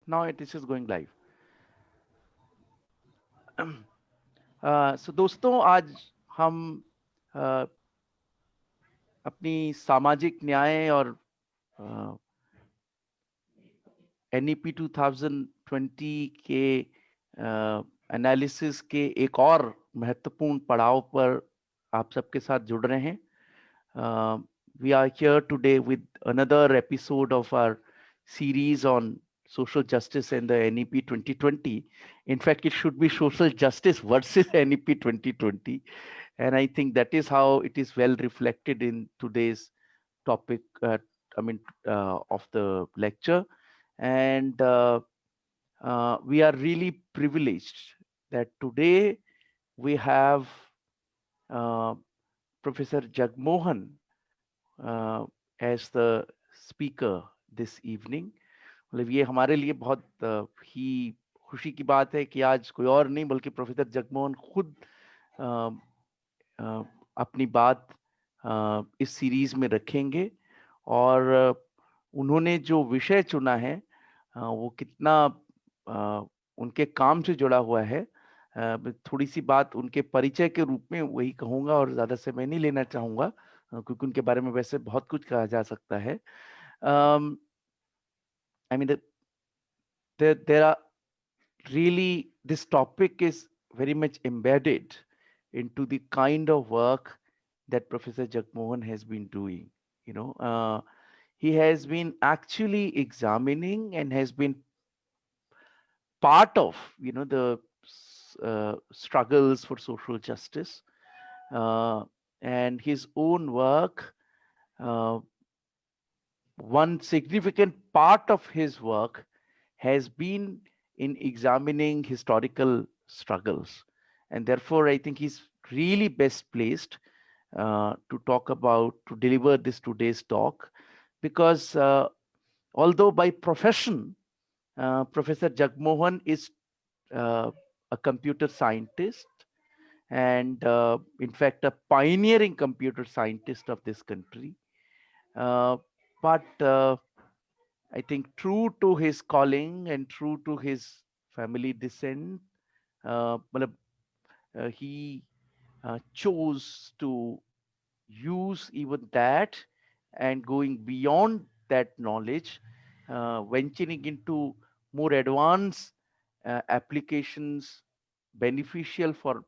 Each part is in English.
Now it is going live. So दोस्तों आज हम uh, अपनी सामाजिक न्याय और NEP 2020 के एनालिसिस के एक और महत्वपूर्ण पड़ाव पर आप सबके साथ जुड़ रहे हैं. We are here today with another episode of our series on social justice and the NEP 2020. In fact, it should be social justice versus NEP 2020. And I think that is how it is well reflected in today's topic, of the lecture. And we are really privileged that today we have uh, Professor Jagmohan as the speaker this evening. मतलब ये हमारे लिए बहुत ही खुशी की बात है कि आज कोई और नहीं बल्कि प्रोफेसर जगमोहन खुद अ, अ, अपनी बात इस सीरीज में रखेंगे. और उन्होंने जो विषय चुना है वो कितना उनके काम से जुड़ा हुआ है. थोड़ी सी बात उनके परिचय के रूप में वही कहूंगा और ज्यादा समय नहीं लेना चाहूंगा क्योंकि उनके बारे में वैसे बहुत कुछ कहा जा सकता है. I mean there are really, this topic is very much embedded into the kind of work that Professor Jagmohan has been doing. He has been actually examining and has been part of, the struggles for social justice. And his own work, uh, one significant part of his work has been in examining historical struggles. And therefore, I think he's really best placed to deliver this today's talk, because although by profession, Professor Jagmohan is uh, a computer scientist and, in fact, a pioneering computer scientist of this country. But I think true to his calling and true to his family descent, मतलब, he chose to use even that and going beyond that knowledge, venturing into more advanced applications beneficial for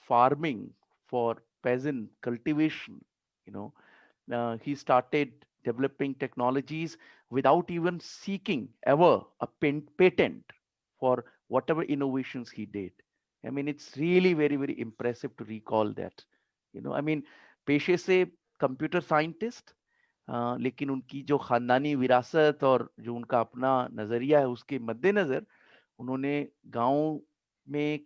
farming, for peasant cultivation. You know, he started developing technologies without even seeking ever a patent for whatever innovations he did. I mean, it's really very, very impressive to recall that. I mean, पेशे से computer scientist, लेकिन उनकी जो खानदानी विरासत और जो उनका अपना नजरिया है उसके मद्देनजर उन्होंने गांव में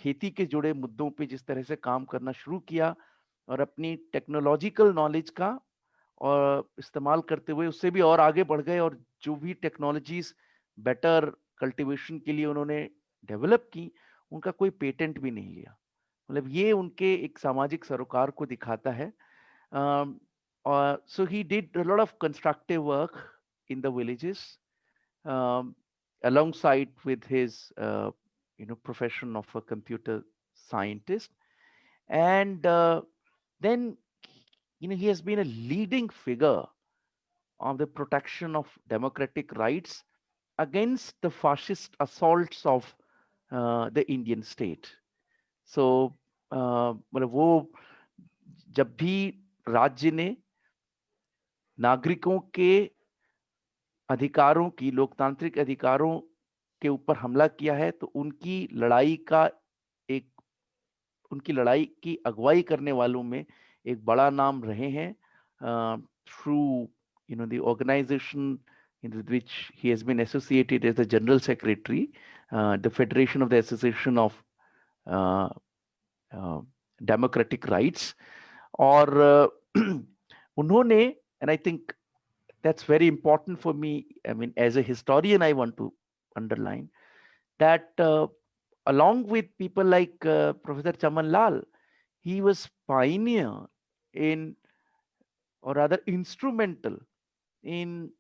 खेती के जुड़े मुद्दों पे जिस तरह से काम करना शुरू किया और अपनी टेक्नोलॉजिकल नॉलेज का और इस्तेमाल करते हुए उससे भी और आगे बढ़ गए, और जो भी टेक्नोलॉजीज बेटर कल्टीवेशन के लिए उन्होंने डेवलप की उनका कोई पेटेंट भी नहीं लिया. मतलब ये उनके एक सामाजिक सरोकार को दिखाता है. So he did a lot of constructive work in the villages, um, alongside with his profession of a computer scientist. And then he has been a leading figure on the protection of democratic rights against the fascist assaults of the Indian state. So मतलब वो जब भी राज्य ने नागरिकों के अधिकारों की, लोकतांत्रिक अधिकारों के ऊपर हमला किया है, तो एक उनकी लड़ाई की अगुवाई करने वालों में एक बड़ा नाम रहे हैं, through the organization with which he has been associated as the general secretary, the Federation of the Association of uh, uh, Democratic Rights. और उन्होंने, and I think that's very important for me. I mean, as a historian, I want to underline that along with people like Professor Chaman Lal, he was pioneer in, or rather instrumental in,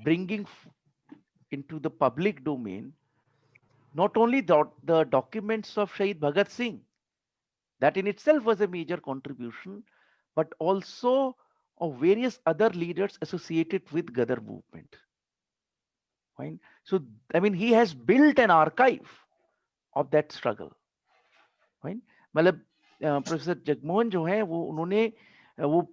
bringing into the public domain not only the documents of Shahid Bhagat Singh, that in itself was a major contribution, but also of various other leaders associated with Gadar movement. Fine. So, I mean, he has built an archive of that struggle. Fine. मतलब professor Jagmohan जो है वो उन्होंने वो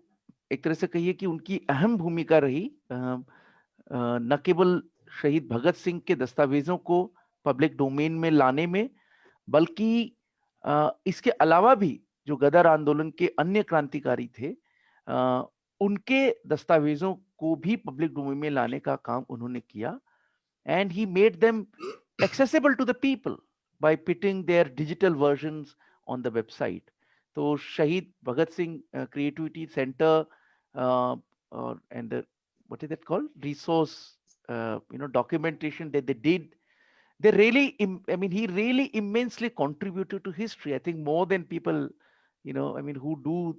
एक तरह से कहिए कि उनकी अहम भूमिका रही न केवल शहीद भगत सिंह के दस्तावेजों को पब्लिक डोमेन में लाने में, बल्कि इसके अलावा भी जो गदर आंदोलन के अन्य क्रांतिकारी थे उनके दस्तावेजों को भी पब्लिक डोमेन में लाने का काम उन्होंने किया. And he made them accessible to the people by putting their digital versions on the website. So Shahid Bhagat Singh Creativity Center and the what is that called, resource documentation that they did, they really I mean he really immensely contributed to history. I think more than people I mean who do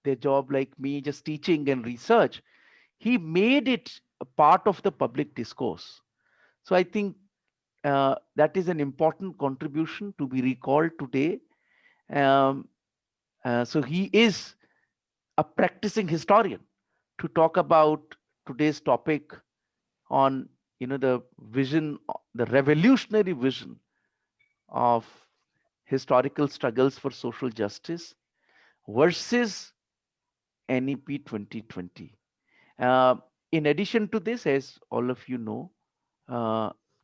their job like me, just teaching and research. He made it a part of the public discourse. So I think that is an important contribution to be recalled today. So he is a practicing historian to talk about today's topic on the vision, the revolutionary vision of historical struggles for social justice versus NEP 2020. In addition to this, as all of you know,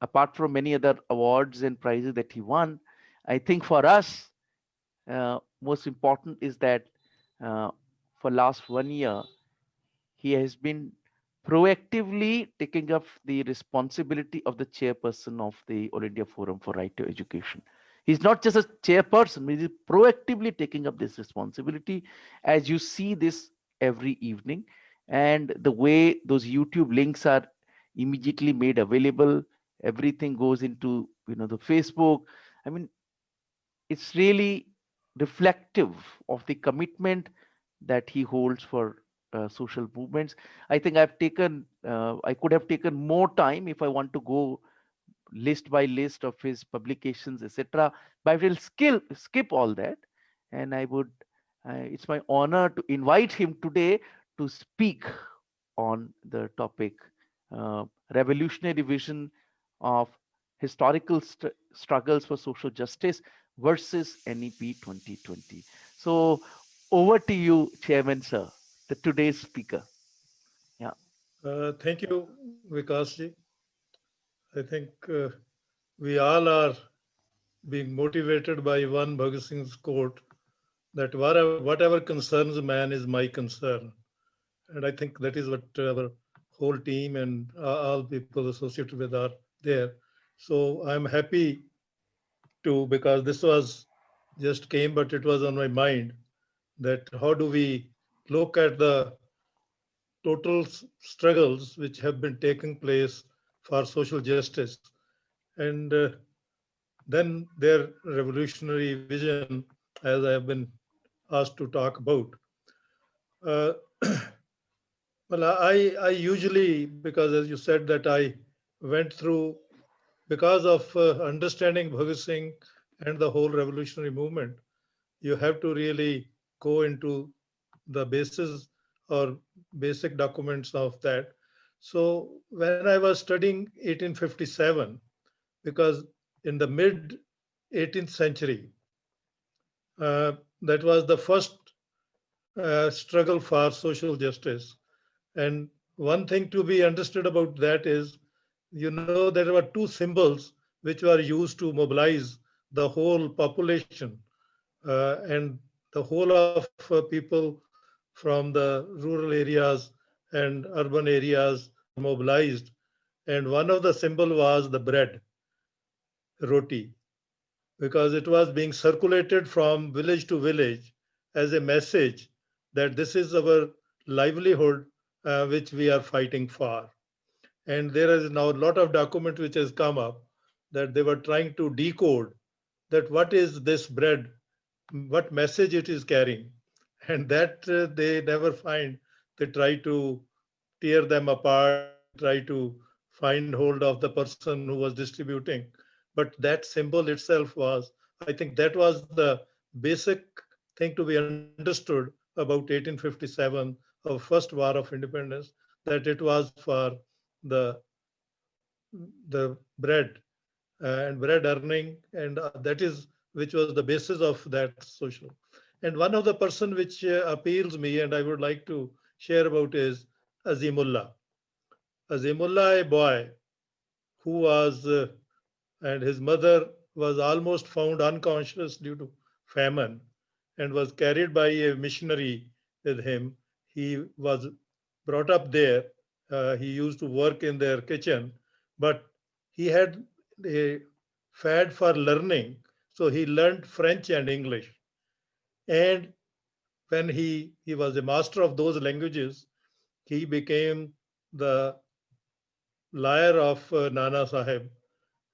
apart from many other awards and prizes that he won, I think for us, most important is that for last 1 year, he has been proactively taking up the responsibility of the chairperson of the All India Forum for Right to Education. He's not just a chairperson, he's proactively taking up this responsibility, as you see this every evening. And the way those YouTube links are immediately made available, everything goes into the Facebook. I mean, it's really reflective of the commitment that he holds for social movements. I think I could have taken more time if I want to go list by list of his publications, etc. But I will skip all that, and I would. It's my honor to invite him today to speak on the topic revolutionary vision of historical struggles for social justice versus NEP 2020. So over to you, Chairman Sir, the today's speaker. Yeah. Thank you, Vikasji. I think we all are being motivated by one Bhagat Singh's quote that whatever concerns man is my concern. And I think that is what our whole team and all people associated with are there. So I'm happy to, because this was just came, but it was on my mind, that how do we look at the total struggles which have been taking place for social justice, and then their revolutionary vision, as I have been asked to talk about. Uh, well, I usually, because as you said, that I went through, because of understanding Bhagat Singh and the whole revolutionary movement, you have to really go into the basis or basic documents of that. So when I was studying 1857, because in the mid 18th century, that was the first struggle for social justice. And one thing to be understood about that is, there were two symbols which were used to mobilize the whole population, and the whole of people from the rural areas and urban areas were mobilized. And one of the symbol was the bread, roti, because it was being circulated from village to village as a message that this is our livelihood, which we are fighting for. And there is now a lot of document which has come up that they were trying to decode that what is this bread, what message it is carrying, and that they never find. They try to tear them apart try to find hold of the person who was distributing. But that symbol itself was, I think that was the basic thing to be understood about 1857, our first war of independence, that it was for the bread and bread earning, and that is which was the basis of that social. And one of the person which appeals me and I would like to share about is Azimullah. Azimullah, a boy who was and his mother was almost found unconscious due to famine and was carried by a missionary with him. He was brought up there. He used to work in their kitchen, but he had a fad for learning. So he learned French and English. And when he was a master of those languages, he became the lyre of Nana Sahib.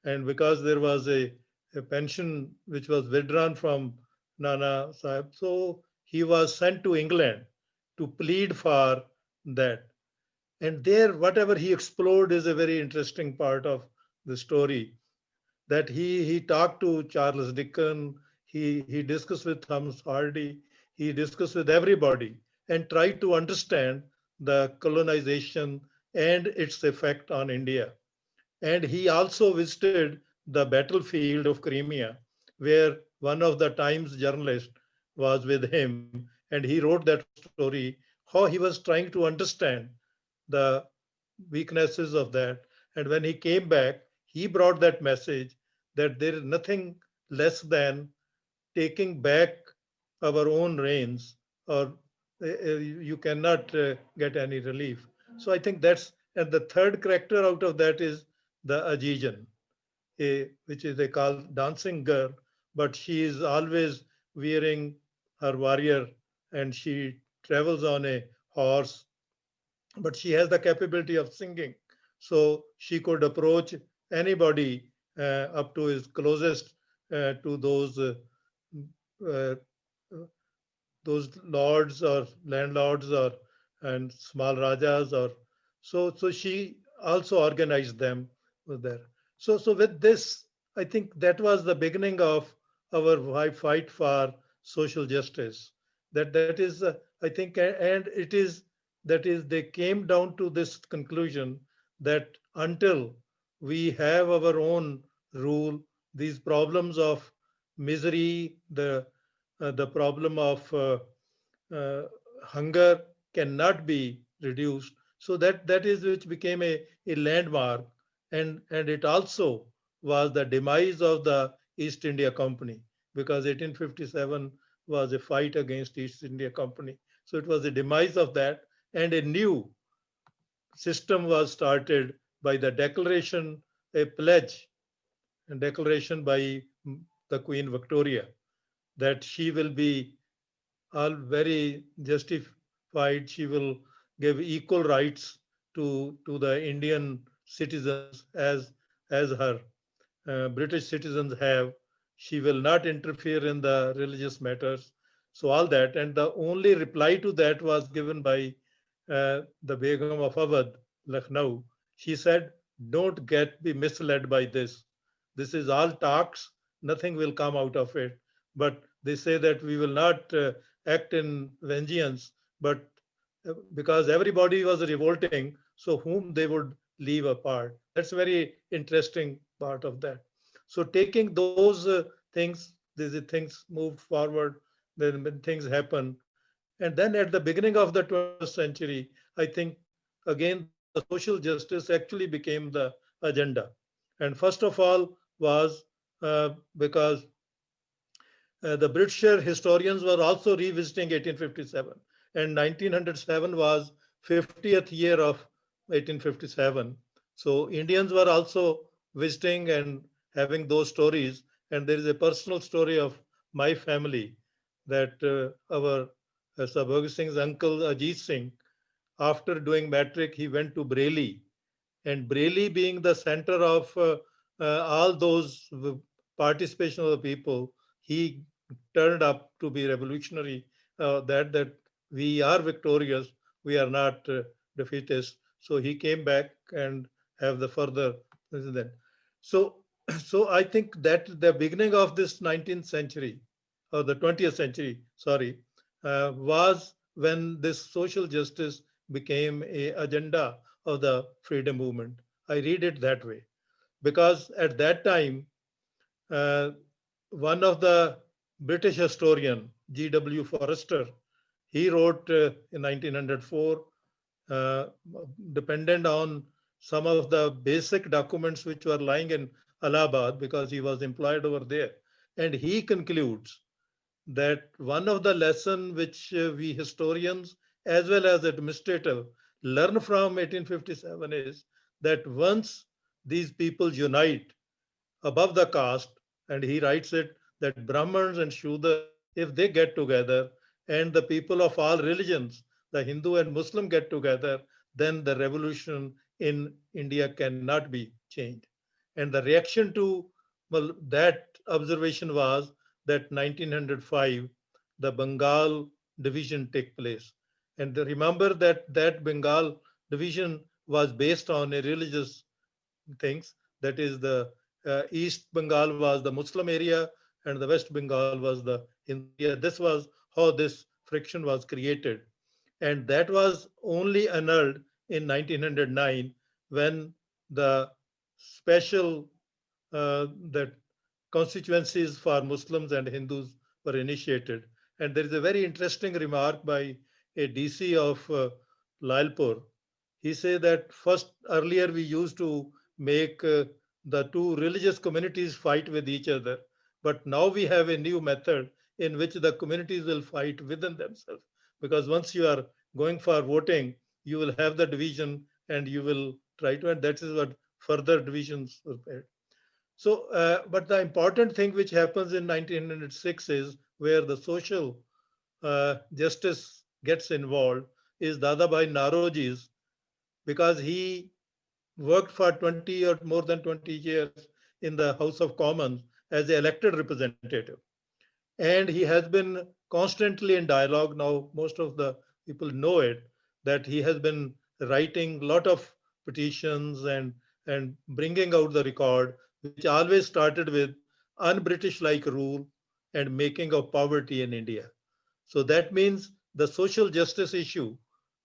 And because there was a pension which was withdrawn from Nana Sahib, so he was sent to England to plead for that. And there, whatever he explored is a very interesting part of the story. That he talked to Charles Dickens, he discussed with Thomas Hardy, he discussed with everybody and tried to understand the colonization and its effect on India. And he also visited the battlefield of Crimea, where one of the Times journalists was with him, and he wrote that story how he was trying to understand the weaknesses of that. And when he came back, he brought that message that there is nothing less than taking back our own reins, or you cannot get any relief. So I think that's, and the third character out of that is the Ajijan, which is they call dancing girl, but she is always wearing her warrior and she travels on a horse, but she has the capability of singing. So she could approach anybody up to his closest to uh, those lords or landlords or and small rajas, or so she also organized them there. So with this, I think that was the beginning of our fight for social justice. That is, I think, and it is, that is, they came down to this conclusion that until we have our own rule, these problems of misery, the problem of uh, hunger cannot be reduced. So that is which became a landmark, and it also was the demise of the East India Company, because 1857 was a fight against East India Company. So it was the demise of that, and a new system was started by the declaration, a pledge and declaration by the Queen Victoria, that she will be all very justified. She will give equal rights to the Indian citizens as her British citizens have. She will not interfere in the religious matters. So all that, and the only reply to that was given by the Begum of Awadh, Lucknow. She said, "Don't get be misled by this. This is all talks. Nothing will come out of it. But they say that we will not act in vengeance, but because everybody was revolting, so whom they would leave apart." That's a very interesting part of that. So taking those things, these things moved forward, then when things happen. And then at the beginning of the 21st century, I think again the social justice actually became the agenda. And first of all was because the British historians were also revisiting 1857, and 1907 was 50th year of 1857. So Indians were also visiting and having those stories. And there is a personal story of my family that our Sir Bhagat Singh's uncle Ajit Singh, after doing matric, he went to Breli, and Breli being the center of all those participation of the people, he turned up to be revolutionary. That we are victorious, we are not defeatist. So he came back and have the further then. So, so I think that the beginning of this 19th century or the 20th century, sorry, was when this social justice became a agenda of the freedom movement. I read it that way because at that time, uh, one of the British historian, G.W. Forrester, he wrote in 1904, uh, dependent on some of the basic documents which were lying in Allahabad because he was employed over there. And he concludes that one of the lessons which we historians as well as administrative learn from 1857 is that once these people unite above the caste, and he writes it that Brahmins and Shudras, if they get together, and the people of all religions, the Hindu and Muslim get together, then the revolution in India cannot be changed. And the reaction to, well, that observation was that 1905, the Bengal division took place. And remember that that Bengal division was based on a religious things. That is, the East Bengal was the Muslim area, and the West Bengal was the Hindu area. This was how this friction was created, and that was only annulled in 1909 when the special that constituencies for Muslims and Hindus were initiated. And there is a very interesting remark by a DC of Lalpur. He said that first, earlier we used to make the two religious communities fight with each other, but now we have a new method in which the communities will fight within themselves. Because once you are going for voting, you will have the division and you will try to, and that is what further divisions were made. So, but the important thing which happens in 1906 is where the social justice gets involved is Dadabhai Naroji's, because he worked for 20 or more than 20 years in the House of Commons as an elected representative. And he has been constantly in dialogue. Now, most of the people know it, that he has been writing a lot of petitions and bringing out the record, which always started with un-British like rule and making of poverty in India. So that means the social justice issue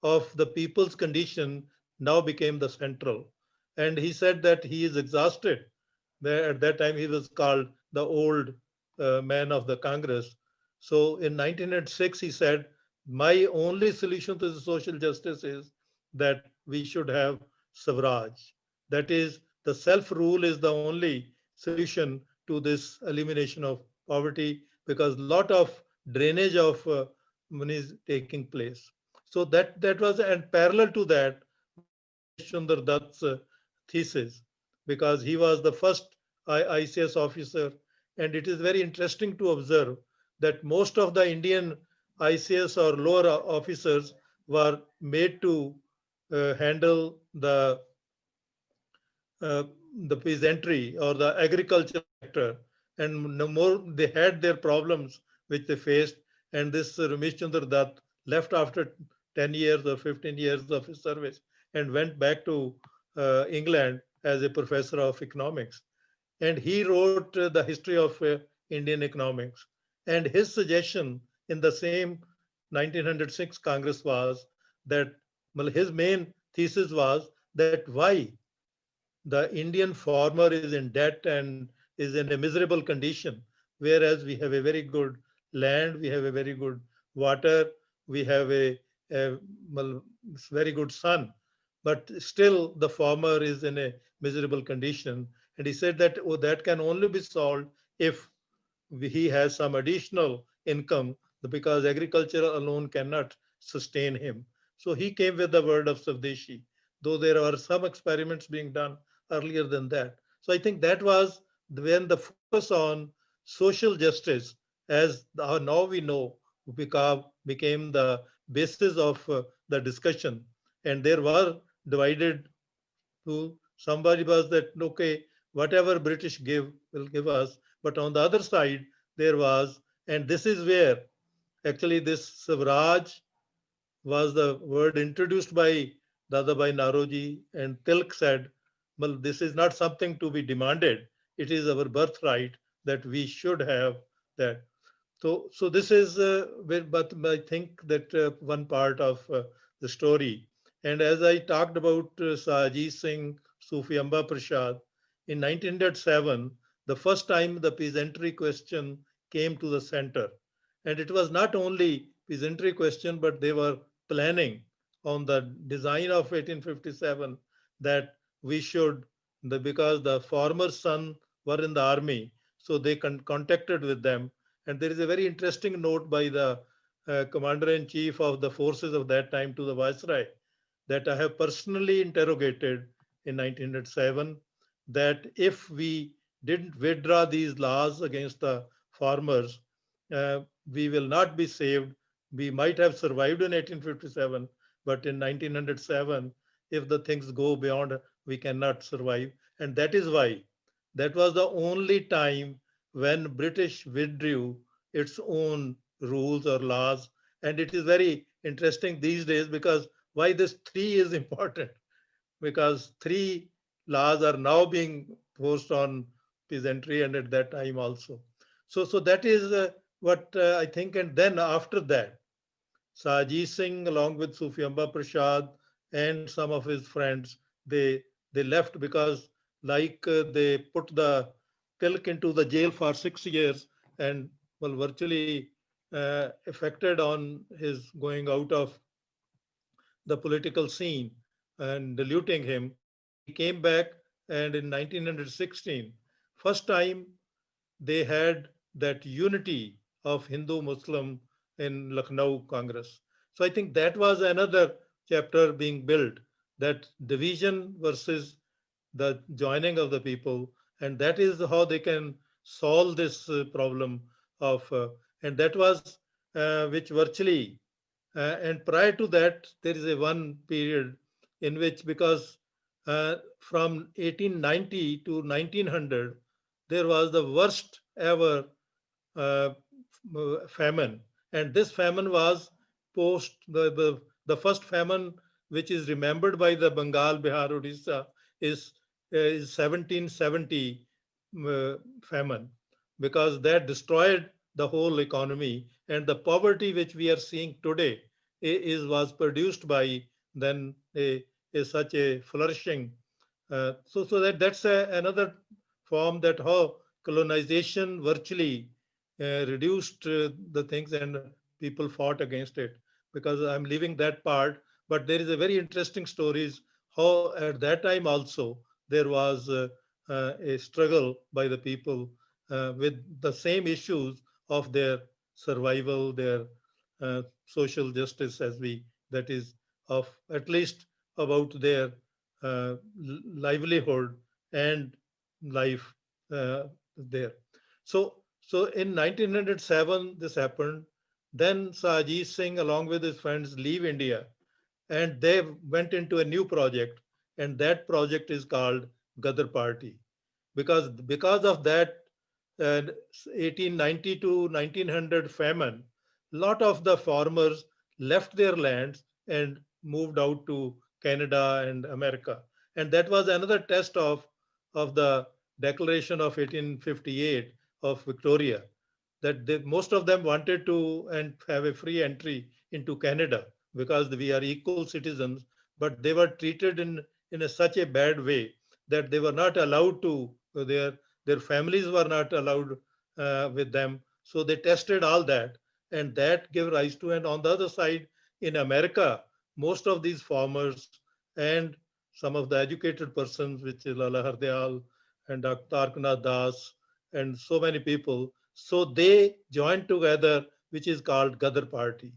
of the people's condition now became the central. And he said that he is exhausted. At that time, he was called the old man of the Congress. So in 1906, he said, my only solution to the social justice is that we should have Swaraj. That is, the self rule is the only solution to this elimination of poverty because a lot of drainage of money is taking place. So that was, and parallel to that was Ramesh Chandra Dutt's thesis, because he was the first ICS officer, and it is very interesting to observe that most of the Indian ICS or lower officers were made to handle uh, the peasantry or the agriculture sector, and no more they had their problems which they faced. And this Ramesh Chandra Dutt left after 10 years or 15 years of his service and went back to England as a professor of economics. And he wrote the history of Indian economics. And his suggestion in the same 1906 Congress was that, well, his main thesis was that why the Indian farmer is in debt and is in a miserable condition, whereas we have a very good land, we have a very good water, we have a well, very good sun, but still the farmer is in a miserable condition. And he said that, oh, that can only be solved if he has some additional income because agriculture alone cannot sustain him. So he came with the word of Swadeshi, though there are some experiments being done earlier than that. So I think that was when the focus on social justice, as now we know, became the basis of the discussion. And there were divided to somebody was that, okay, whatever British give will give us. But on the other side, there was, and this is where actually this Swaraj was the word introduced by Dadabhai Naroji and Tilak said, well, this is not something to be demanded. It is our birthright that we should have that. So this is, but I think that one part of the story. And as I talked about Sajit Singh, Sufi Amba Prasad, in 1907, the first time the peasantry question came to the center. And it was not only peasantry question, but they were planning on the design of 1857 that we should, because the farmer's son were in the army, so they contacted with them. And there is a very interesting note by the commander in chief of the forces of that time to the viceroy that I have personally interrogated in 1907, that if we didn't withdraw these laws against the farmers, we will not be saved. We might have survived in 1857, but in 1907, if the things go beyond, we cannot survive. And that is why that was the only time when British withdrew its own rules or laws. And it is very interesting these days because why this three is important, because three laws are now being forced on peasantry and at that time also. So that is what I think. And then after that, Sajit Singh, along with Sufi Amba Prasad and some of his friends, they left because they put the Tilak into the jail for 6 years and well virtually affected on his going out of the political scene and diluting him. He came back, and in 1916, first time they had that unity of Hindu Muslim in Lucknow Congress. So I think that was another chapter being built, that division versus the joining of the people, and that is how they can solve this problem of, and that was which virtually and prior to that, there is a one period in which, because from 1890 to 1900, there was the worst ever uh, famine. And this famine was post the first famine, which is remembered by the Bengal, Bihar, Odisha, is 1770 famine, because that destroyed the whole economy. And the poverty which we are seeing today was produced by then such a flourishing. So that's another form that how colonization virtually reduced the things and people fought against it, because I'm leaving that part. But there is a very interesting stories how at that time also there was a struggle by the people with the same issues of their survival, their social justice, as we, that is of at least about their livelihood and life there. So in 1907 this happened. Then Sajit Singh along with his friends leave India, and they went into a new project, and that project is called Gadar Party. Because of that 1890 to 1900 famine, lot of the farmers left their lands and moved out to Canada and America. And that was another test of the Declaration of 1858 of Victoria, that most of them wanted to and have a free entry into Canada because we are equal citizens, but they were treated in such a bad way that they were not allowed to, their families were not allowed with them. So they tested all that, and that gave rise to, and on the other side, in America, most of these farmers and some of the educated persons, which is Lala Hardyal and Dr. Tarknath Das, and so many people, so they joined together, which is called Gadar Party.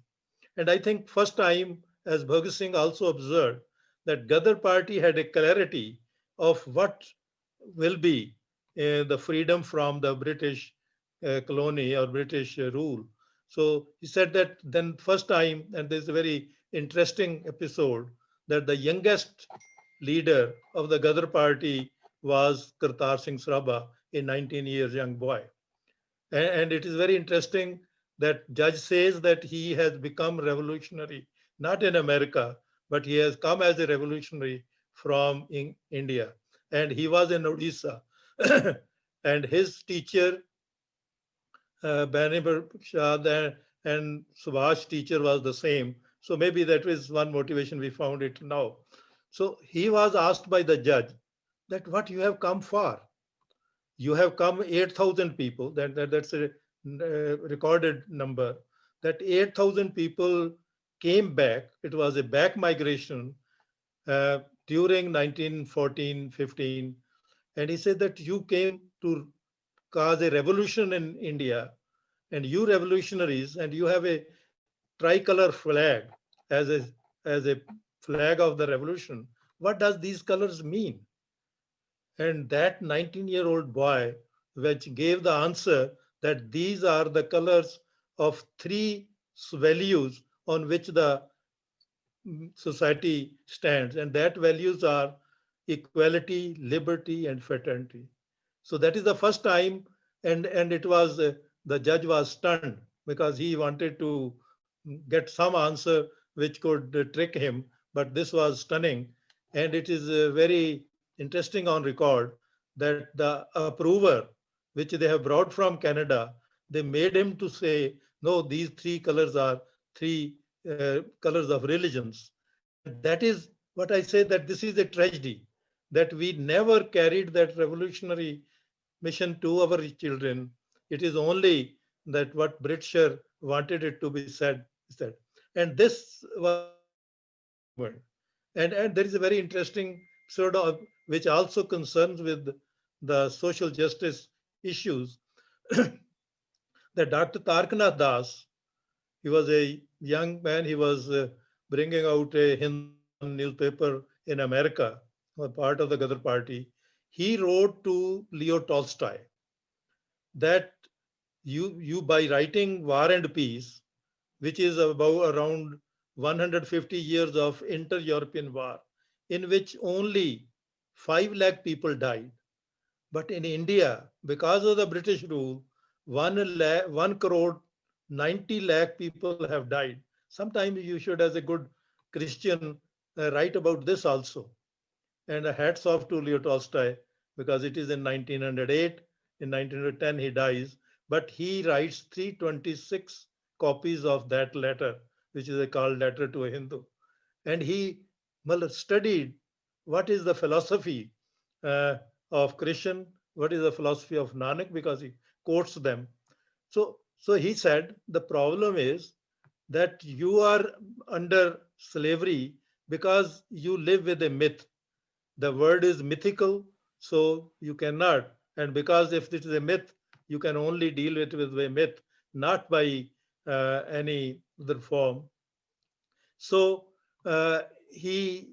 And I think first time, as Bhagat Singh also observed, that Gadar Party had a clarity of what will be the freedom from the British colony or British rule. So he said that then first time, and there's a very interesting episode, that the youngest leader of the Gadar Party was Kartar Singh Sarabha, a 19 years young boy. And it is very interesting that judge says that he has become revolutionary, not in America, but he has come as a revolutionary from India. And he was in Odisha. And his teacher, Banibal Shah and Subhash teacher was the same. So maybe that was one motivation we found it now. So he was asked by the judge that what you have come for. You have come 8,000 people, that's a recorded number, that 8,000 people came back. It was a back migration during 1914, 15. And he said that you came to cause a revolution in India, and you revolutionaries, and you have a tricolor flag as a flag of the revolution. What does these colors mean? And that 19-year-old boy, which gave the answer that these are the colors of three values on which the society stands, and that values are equality, liberty, and fraternity. So that is the first time, and it was the judge was stunned because he wanted to get some answer which could trick him, but this was stunning, and it is very interesting on record that the approver, which they have brought from Canada, they made him to say, no, these three colors are three colors of religions. And that is what I say, that this is a tragedy, that we never carried that revolutionary mission to our children. It is only that what Britisher wanted it to be said. And this was and there is a very interesting sort of which also concerns with the social justice issues that Dr. Tarkanath Das, he was a young man, he was bringing out a Hindu newspaper in America, a part of the Ghadar party. He wrote to Leo Tolstoy that you by writing War and Peace, which is about around 150 years of inter-European war, in which only 5 lakh people died. But in India, because of the British rule, 1 crore 90 lakh people have died. Sometimes you should, as a good Christian, write about this also. And hats off to Leo Tolstoy, because it is in 1908. In 1910, he dies, but he writes 326 copies of that letter, which is a called Letter to a Hindu. And he studied what is the philosophy of Christian, what is the philosophy of Nanak, because he quotes them. So he said the problem is that you are under slavery because you live with a myth. The word is mythical, so you cannot. And because if it is a myth, you can only deal with a myth, not by any other form. So he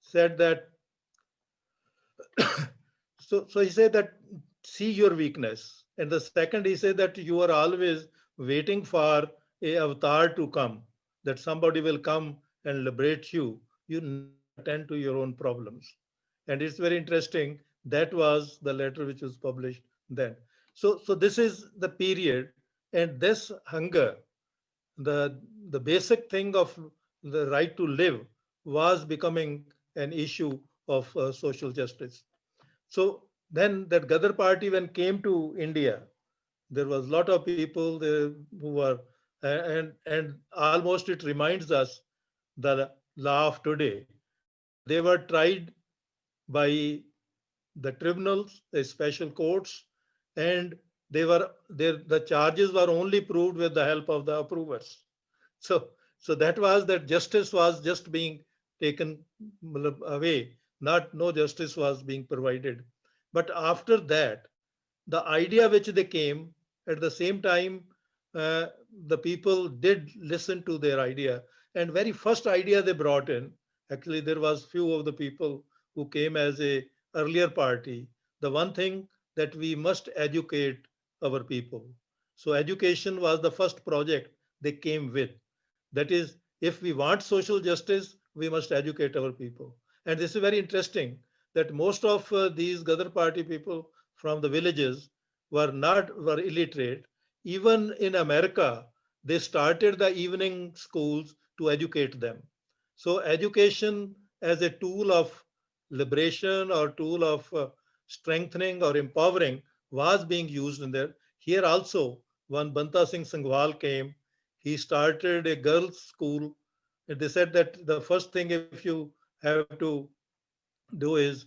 said that. So he said that see your weakness, and the second he said that you are always waiting for a avatar to come, that somebody will come and liberate you. You attend to your own problems. And it's very interesting. That was the letter which was published then. So this is the period, and this hunger, the basic thing of the right to live, was becoming an issue of social justice. So then that Ghadar party, when came to India, there was a lot of people there who were, and almost it reminds us the law of today. They were tried by the tribunals, the special courts, and the charges were only proved with the help of the approvers. So that was that justice was just being taken away, no justice was being provided. But after that, the idea which they came at the same time, the people did listen to their idea. And very first idea they brought in, actually there was few of the people who came as a earlier party. The one thing that we must educate our people. So education was the first project they came with. That is, if we want social justice, we must educate our people. And this is very interesting that most of these Ghadar party people from the villages were illiterate. Even in America, they started the evening schools to educate them. So education as a tool of liberation or tool of strengthening or empowering was being used in there. Here also, when Banta Singh Sanghwal came, he started a girls' school. And they said that the first thing if you have to do is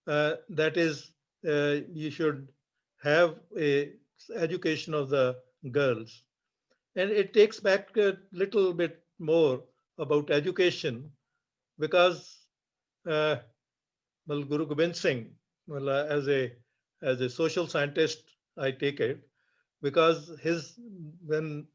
that is you should have a education of the girls. And it takes back a little bit more about education because uh, well, Guru Gobind Singh, well, as a social scientist, I take it because his when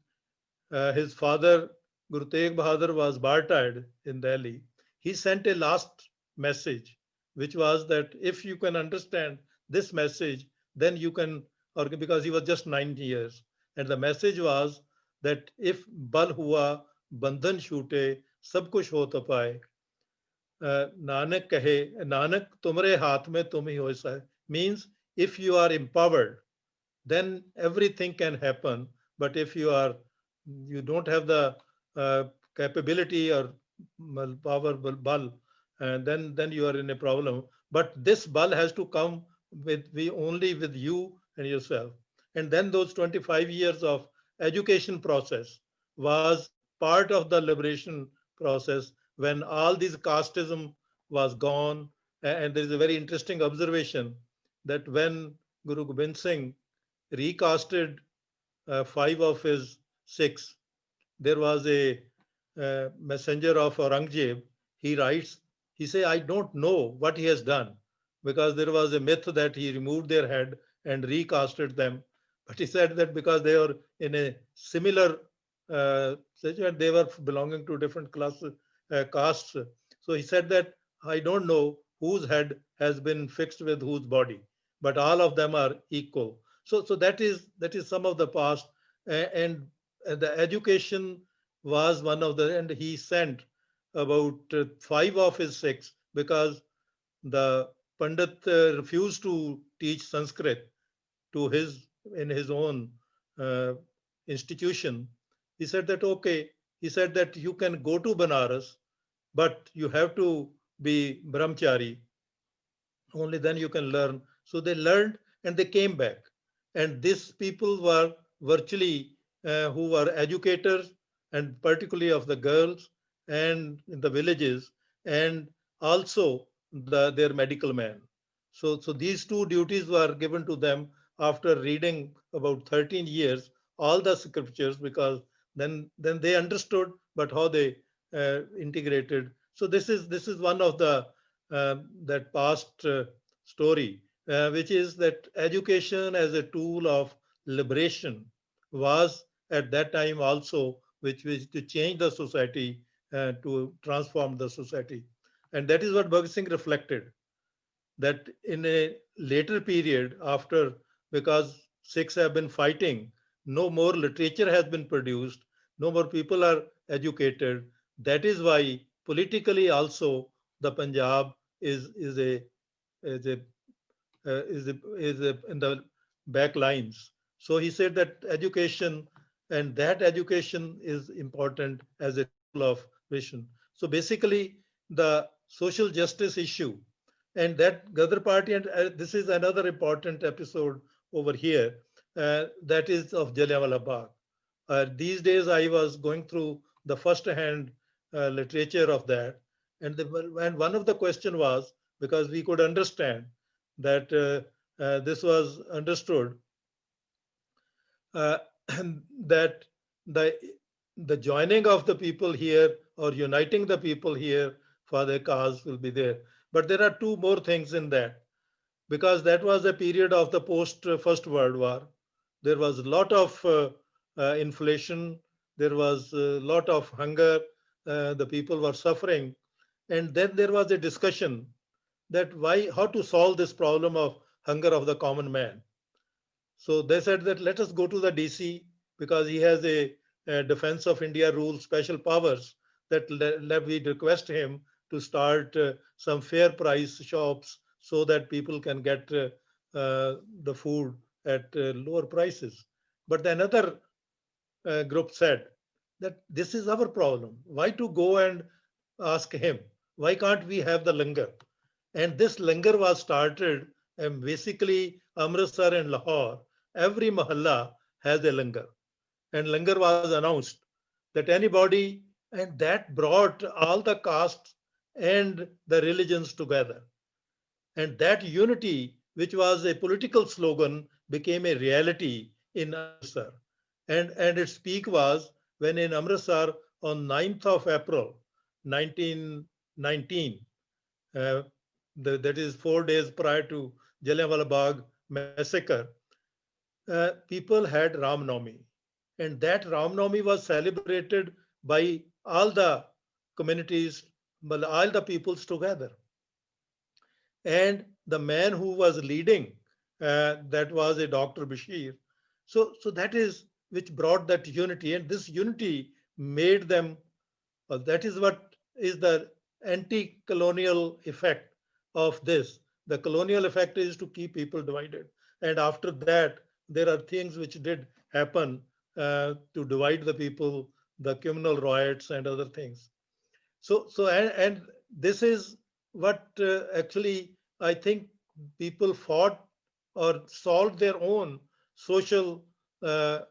his father Guru Tegh Bahadur was martyred in Delhi, he sent a last message, which was that if you can understand this message, then you can, or because he was just 9 years, and the message was that if bal hua, bandhan shoote, sab kuch ho to paए, Nanak kahe, Nanak tumre haath mein tum hi ho sa, means if you are empowered, then everything can happen. But if you don't have the capability or power bal, and then you are in a problem. But this bal has to come with we only with you and yourself. And then those 25 years of education process was part of the liberation process when all this casteism was gone. And there is a very interesting observation that when Guru Gobind Singh recasted five of his six, there was a messenger of Aurangzeb. He writes, he say, I don't know what he has done because there was a myth that he removed their head and recasted them. But he said that because they were in a similar situation, they were belonging to different classes, castes. So he said that I don't know whose head has been fixed with whose body, but all of them are equal. So that is some of the past, and the education was one of the, and he sent about five of his six because the Pandit refused to teach Sanskrit to his in his own uh, institution. He said that okay. He said that you can go to Banaras, but you have to be brahmachari, only then you can learn. So they learned and they came back. And these people were virtually who were educators, and particularly of the girls and in the villages, and also their medical men. So these two duties were given to them after reading about 13 years all the scriptures, because then they understood, but how they integrated. So this is one of the that past story, which is that education as a tool of liberation was at that time also, which to change the society, to transform the society. And that is what Bhagat Singh reflected, that in a later period after, because Sikhs have been fighting, no more literature has been produced, no more people are educated. That is why politically also the Punjab is in the back lines. So he said that education, and that education is important as a tool of vision. So basically, the social justice issue, and that Ghadar party, and this is another important episode over here, that is of Jallianwala Bagh. These days, I was going through the first-hand literature of that, and one of the question was, because we could understand that this was understood, uh, that the the joining of the people here or uniting the people here for their cause will be there. But there are two more things in that, because that was a period of the post First World War. There was a lot of inflation, there was a lot of hunger, the people were suffering. And then there was a discussion that how to solve this problem of hunger of the common man. So they said that let us go to the DC, because he has a Defense of India rule special powers, that let we request him to start some fair price shops so that people can get the food at lower prices. But another group said that this is our problem. Why to go and ask him, why can't we have the langar? And this langar was started, and basically Amritsar and Lahore, every mahalla has a langar. And langar was announced that anybody, and that brought all the castes and the religions together. And that unity, which was a political slogan, became a reality in Amritsar. And its peak was when in Amritsar on 9th of April 1919, uh, that is 4 days prior to Jallianwala Bagh massacre, people had Ram Navami. And that Ram Navami was celebrated by all the communities, all the peoples together. And the man who was leading, that was a Dr. Bashir. So that is which brought that unity, and this unity made them. That is what is the anti-colonial effect of this. The colonial effect is to keep people divided, and after that, there are things which did happen to divide the people, the communal riots and other things. And this is what actually I think people fought or solved their own social uh,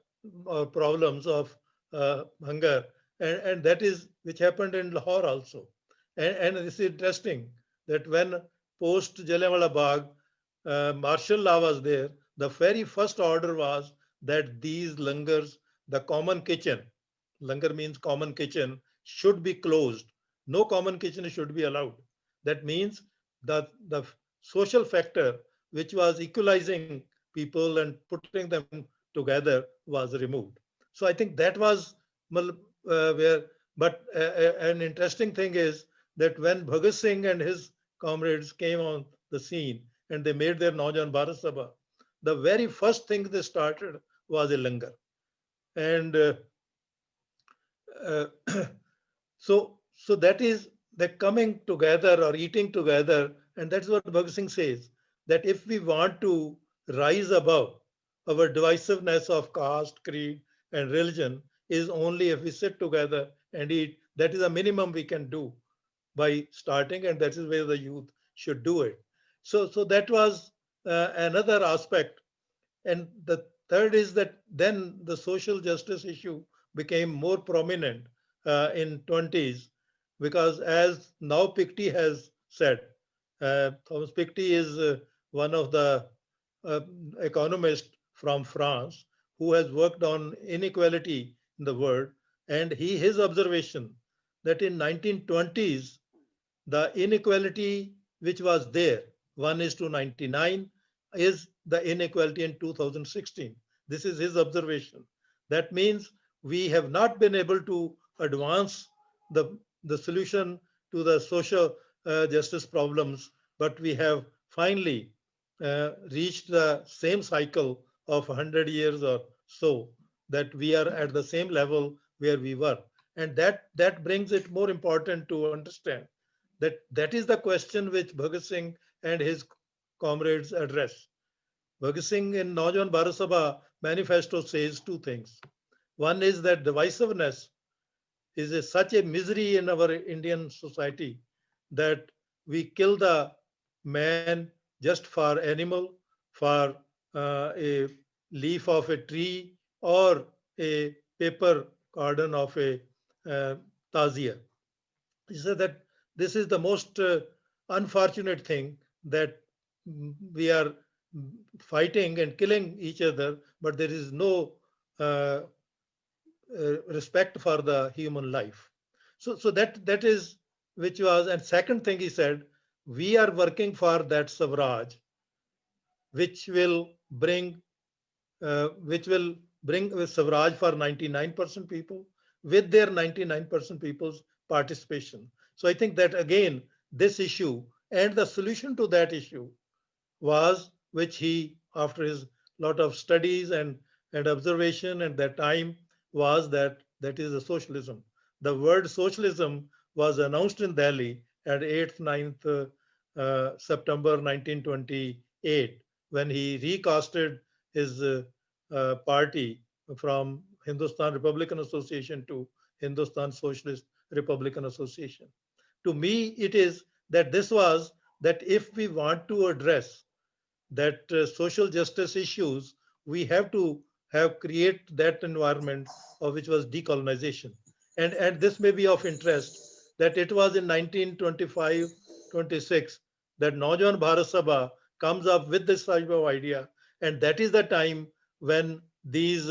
problems of hunger, and that is which happened in Lahore also. And it's interesting that when post Jallianwala Bagh martial law was there, the very first order was that these langars, the common kitchen, langar means common kitchen, should be closed. No common kitchen should be allowed. That means that the social factor which was equalizing people and putting them together was removed. So I think that was where. But an interesting thing is that when Bhagat Singh and his comrades came on the scene and they made their Naujan Bharat Sabha, the very first thing they started was a langar. And uh, so that is the coming together or eating together, and that's what Bhagat Singh says, that if we want to rise above our divisiveness of caste, creed, and religion, is only if we sit together and eat. That is a minimum we can do by starting, and that is where the youth should do it. So that was another aspect. And the third is that then the social justice issue became more prominent in 20s, because as now Piketty has said, Thomas Piketty is one of the uh, economists from France who has worked on inequality in the world, and his observation that in 1920s the inequality which was there, 1 is to 99, is the inequality in 2016. This is his observation. That means we have not been able to advance the solution to the social justice problems, but we have finally reached the same cycle of 100 years or so, that we are at the same level where we were. And that brings it more important to understand that is the question which Bhagat Singh and his comrades address. Bhagat Singh in Naujawan Bharat Sabha manifesto says two things. One is that divisiveness is such a misery in our Indian society that we kill the man just for animal, for a leaf of a tree, or a paper carton of a uh, tazia. He said that this is the most unfortunate thing, that we are fighting and killing each other, but there is no uh, respect for the human life. So that is which was. And second thing he said, we are working for that Swaraj, which will bring which will bring Swaraj for 99% people, with their 99% people's participation. So I think that again, this issue and the solution to that issue was, which he, after his lot of studies and observation at that time, was that is a socialism. The word socialism was announced in Delhi at 8th, 9th September 1928, when he recasted his party from Hindustan Republican Association to Hindustan Socialist Republican Association. To me, it is that this was that if we want to address that social justice issues, we have to have create that environment of which was decolonization. And this may be of interest that it was in 1925-26 that Naujawan Bharat Sabha comes up with this type of idea. And that is the time when these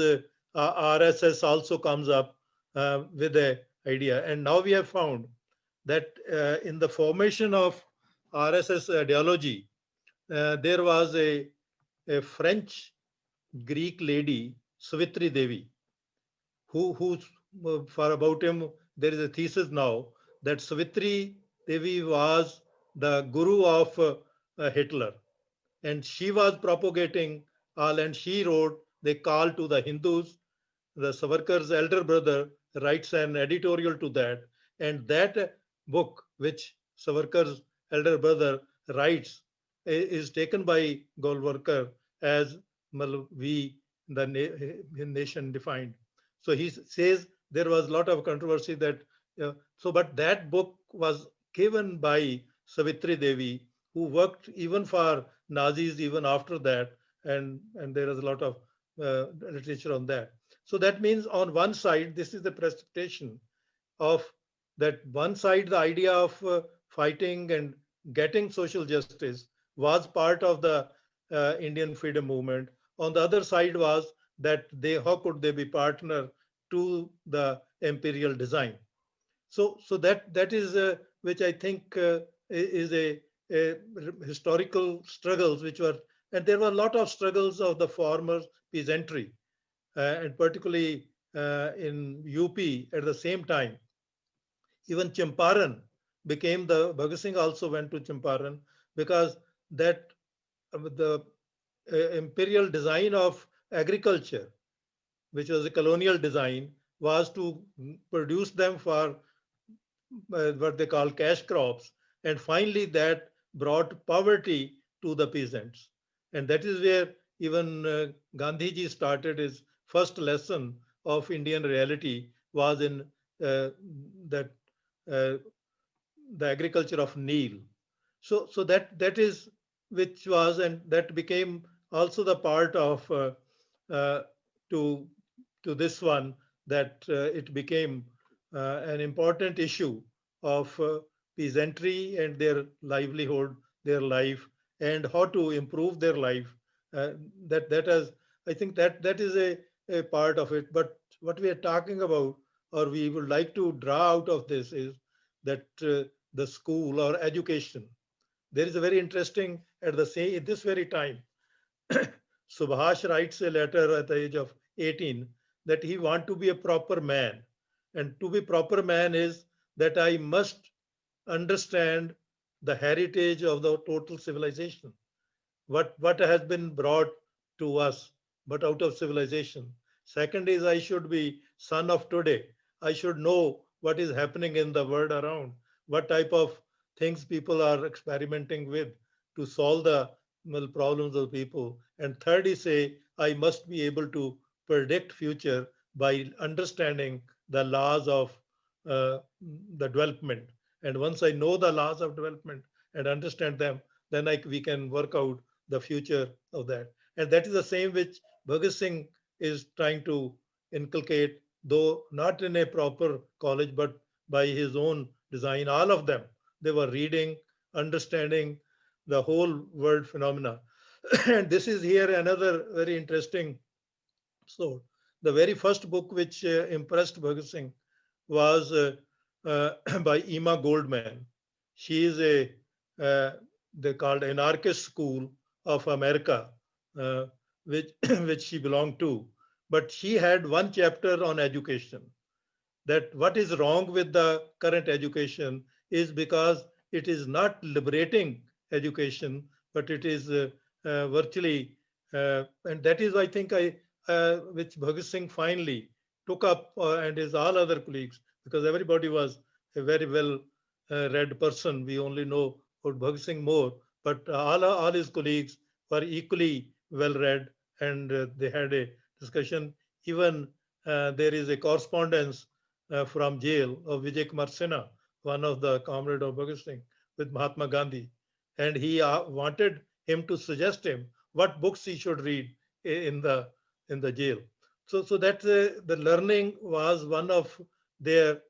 RSS also comes up with the idea. And now we have found that in the formation of RSS ideology, there was a French Greek lady, Savitri Devi, who for about him, there is a thesis now that Savitri Devi was the guru of Hitler. And she was propagating all, and she wrote, they call to the Hindus. The Savarkar's elder brother writes an editorial to that. And that book, which Savarkar's elder brother writes, is taken by Golwalkar as we, the nation defined. So he says there was a lot of controversy that, but that book was given by Savitri Devi, who worked even for Nazis even after that, and there is a lot of literature on that. So that means on one side, this is the precipitation of that one side, the idea of fighting and getting social justice was part of the Indian freedom movement. On the other side was that how could they be partner to the imperial design? So that is which I think is a historical struggles which were, and there were a lot of struggles of the former peasantry, and particularly in UP at the same time. Even Champaran became the Bhagat Singh also went to Champaran because that the imperial design of agriculture, which was a colonial design, was to produce them for what they call cash crops. And finally, that brought poverty to the peasants. And that is where even Gandhiji started his first lesson of Indian reality was in that uh, the agriculture of Nile. So that is which was, and that became also the part of uh, to to this one, that it became an important issue of peasantry and their livelihood, their life, and how to improve their life. That has, I think that is a part of it. But what we are talking about, or we would like to draw out of this, is that the school or education. There is a very interesting at the same at this very time. Subhash writes a letter at the age of 18 that he want to be a proper man, and to be proper man is that I must understand the heritage of the total civilization, what has been brought to us, but out of civilization. Second is I should be son of today. I should know what is happening in the world around, what type of things people are experimenting with to solve the problems of people. And third is say I must be able to predict future by understanding the laws of the development. And once I know the laws of development and understand them, then we can work out the future of that. And that is the same which Bhagat Singh is trying to inculcate, though not in a proper college, but by his own design. All of them, they were reading, understanding the whole world phenomena. And this is here another very interesting. So, the very first book which impressed Bhagat Singh was by Emma Goldman. She is a they called anarchist school of America, uh, which which she belonged to. But she had one chapter on education. That what is wrong with the current education is because it is not liberating education, but it is virtually, and that is I think which Bhagat Singh finally took up, and his all other colleagues, because everybody was a very well read person. We only know about Bhagat Singh more, but all his colleagues were equally well read, and they had a discussion. Even there is a correspondence from jail of Vijay Kumar Sinha, one of the comrade of Bhagat Singh, with Mahatma Gandhi, and he wanted him to suggest him what books he should read in the jail. So that the learning was one of their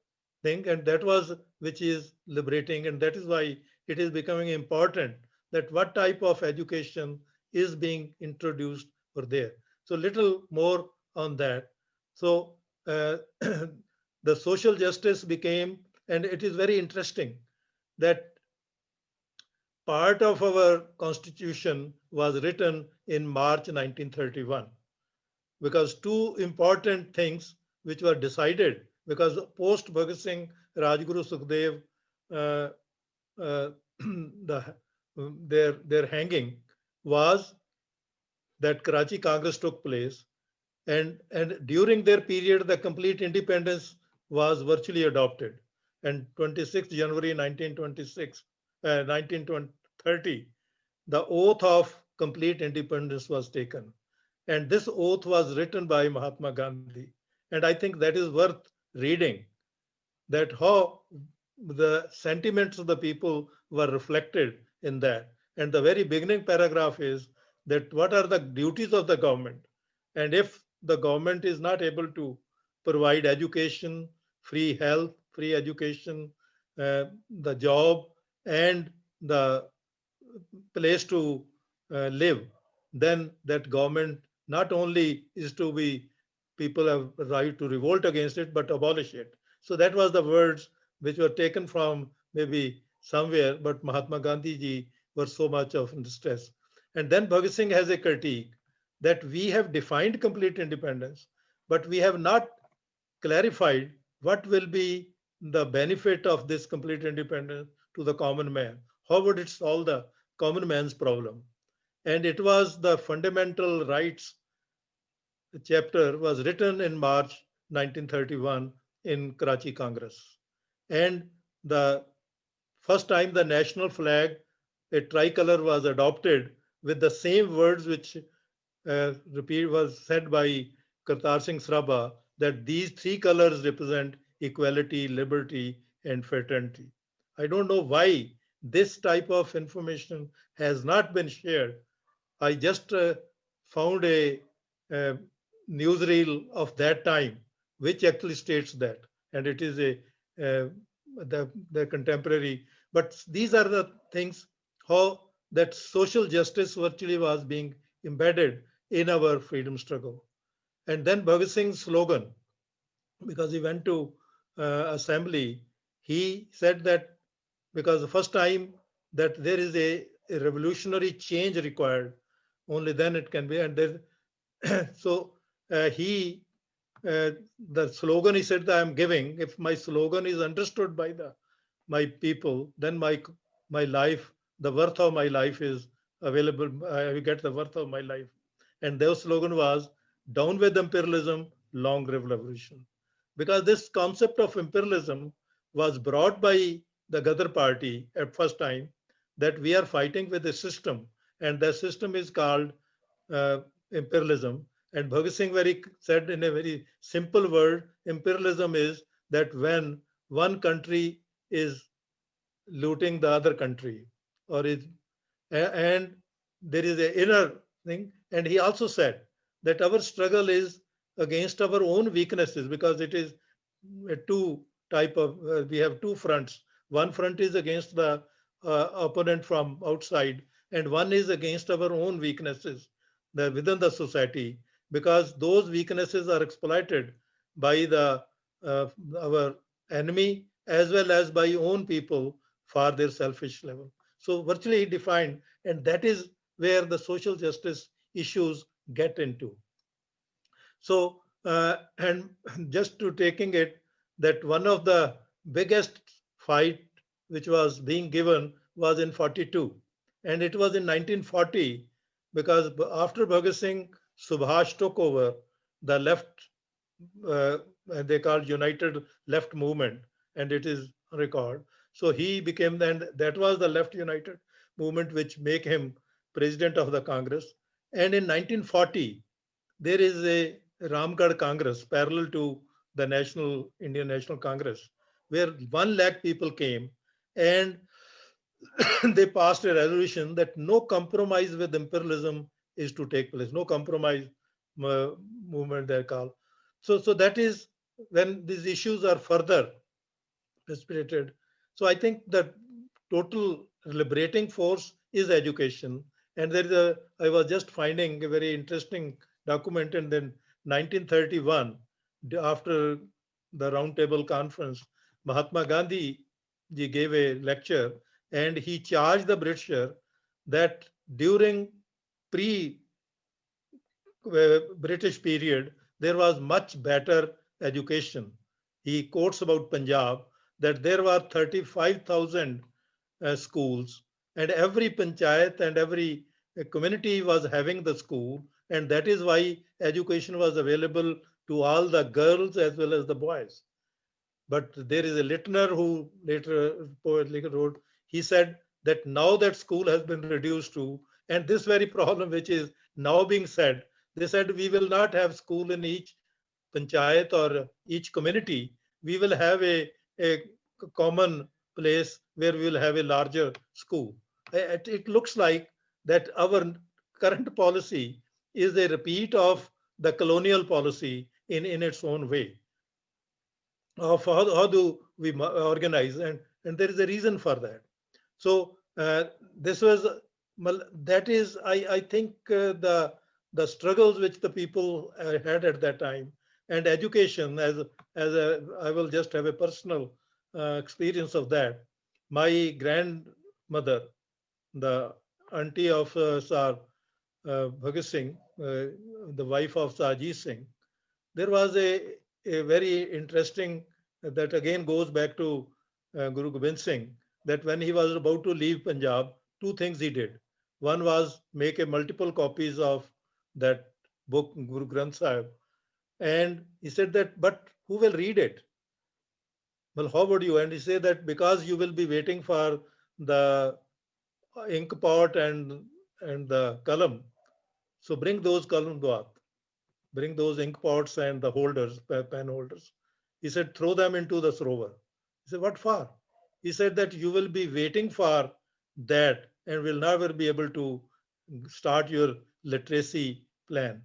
thing, and that was which is liberating, and that is why it is becoming important that what type of education is being introduced or there. So little more on that. So the social justice became, and it is very interesting that part of our constitution was written in March 1931, because two important things which were decided, because post Bhagat Singh, Rajguru Sukhdev, uh, uh, the, their hanging was that Karachi Congress took place, and during their period, the complete independence was virtually adopted. And 26th January 1926, 1930, the oath of complete independence was taken. And this oath was written by Mahatma Gandhi. And I think that is worth reading, that how the sentiments of the people were reflected in that. And the very beginning paragraph is that what are the duties of the government? And if the government is not able to provide education, free health, free education, the job, and the place to live, then that government not only is to be, people have right to revolt against it, but abolish it. So that was the words which were taken from maybe somewhere, but Mahatma Gandhi ji was so much of distress. And then Bhagat Singh has a critique that we have defined complete independence, but we have not clarified what will be the benefit of this complete independence to the common man. How would it solve the common man's problem? And it was the fundamental rights chapter was written in March 1931 in Karachi Congress. And the first time the national flag, a tricolor, was adopted with the same words which repeat was said by Kartar Singh Sraba, that these three colors represent equality, liberty, and fraternity. I don't know why this type of information has not been shared. I just found a newsreel of that time, which actually states that, and it is a the contemporary. But these are the things how that social justice virtually was being embedded in our freedom struggle. And then Bhagat Singh's slogan, because he went to assembly, he said that because the first time that there is a revolutionary change required, only then it can be. And there, so he the slogan he said that I'm giving, if my slogan is understood by the my people, then my life, the worth of my life is available. I will get the worth of my life. And their slogan was down with imperialism, long live revolution. Because this concept of imperialism was brought by the Ghadar party at first time, that we are fighting with a system, and the system is called uh, imperialism. And Bhagat Singh very said in a very simple word, imperialism is that when one country is looting the other country, or is, and there is an inner thing. And he also said that our struggle is against our own weaknesses, because it is a two type of we have two fronts. One front is against the opponent from outside, and one is against our own weaknesses within the society, because those weaknesses are exploited by the our enemy as well as by own people for their selfish level. So virtually he defined, and that is where the social justice issues get into. So, and just to taking it, that one of the biggest fight which was being given was in 42. And it was in 1940, because after Bhagat Singh, Subhash took over the left, uh, they called United Left Movement, and it is on record. So he became, then that was the Left United Movement which make him president of the Congress. And in 1940, there is a Ramgarh Congress parallel to the National Indian National Congress, where 1 lakh people came, and they passed a resolution that no compromise with imperialism is to take place. No compromise movement, they're called. So that is when these issues are further precipitated. So I think the total liberating force is education. And there is I was just finding a very interesting document in then 1931, after the Roundtable Conference, Mahatma Gandhi ji gave a lecture and he charged the Britisher that during pre British period, there was much better education. He quotes about Punjab that there were 35,000 schools, and every panchayat and every community was having the school, and that is why education was available to all the girls as well as the boys. But there is a Littner who later poet later wrote, he said that now that school has been reduced to, and this very problem which is now being said, they said we will not have school in each panchayat or each community. We will have a common place where we will have a larger school. It looks like that our current policy is a repeat of the colonial policy in its own way of how do we organize, and there is a reason for that. So this was that is I think the struggles which the people had at that time, and education as I will just have a personal experience of that. My grandmother, the auntie of Sir Bhagat Singh, the wife of Sir Ajit Singh, there was a very interesting, that again goes back to Guru Gobind Singh, that when he was about to leave Punjab, two things he did. One was make a multiple copies of that book, Guru Granth Sahib, and he said that, but who will read it? Well, how would you? And he said that because you will be waiting for the ink pot and the column, so bring those column duat, bring those ink pots and the holders, pen holders. He said, throw them into the Sarovar. He said, what for? He said that you will be waiting for that and will never be able to start your literacy plan.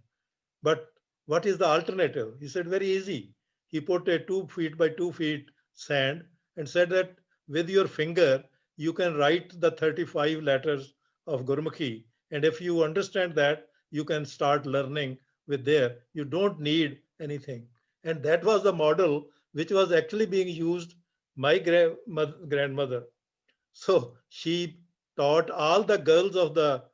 But what is the alternative? He said, very easy. He put a 2 feet by 2 feet sand and said that with your finger, you can write the 35 letters of Gurmukhi. And if you understand that, you can start learning with there. You don't need anything. And that was the model which was actually being used my grandmother. So she taught all the girls of the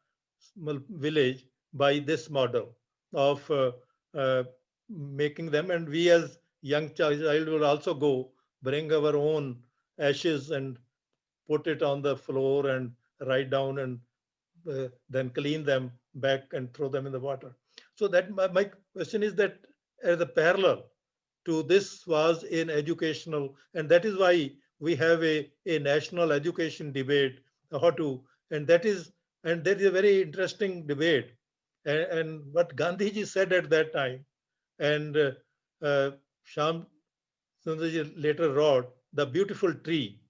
village by this model of uh, making them. And we as young child will also go bring our own ashes and put it on the floor and write down and then clean them back and throw them in the water. So that my question is that as a parallel to this was in educational, and that is why we have a national education debate, how to, and that is, and there is a very interesting debate. And what Gandhiji said at that time, and Sham Sundarji later wrote, The Beautiful Tree.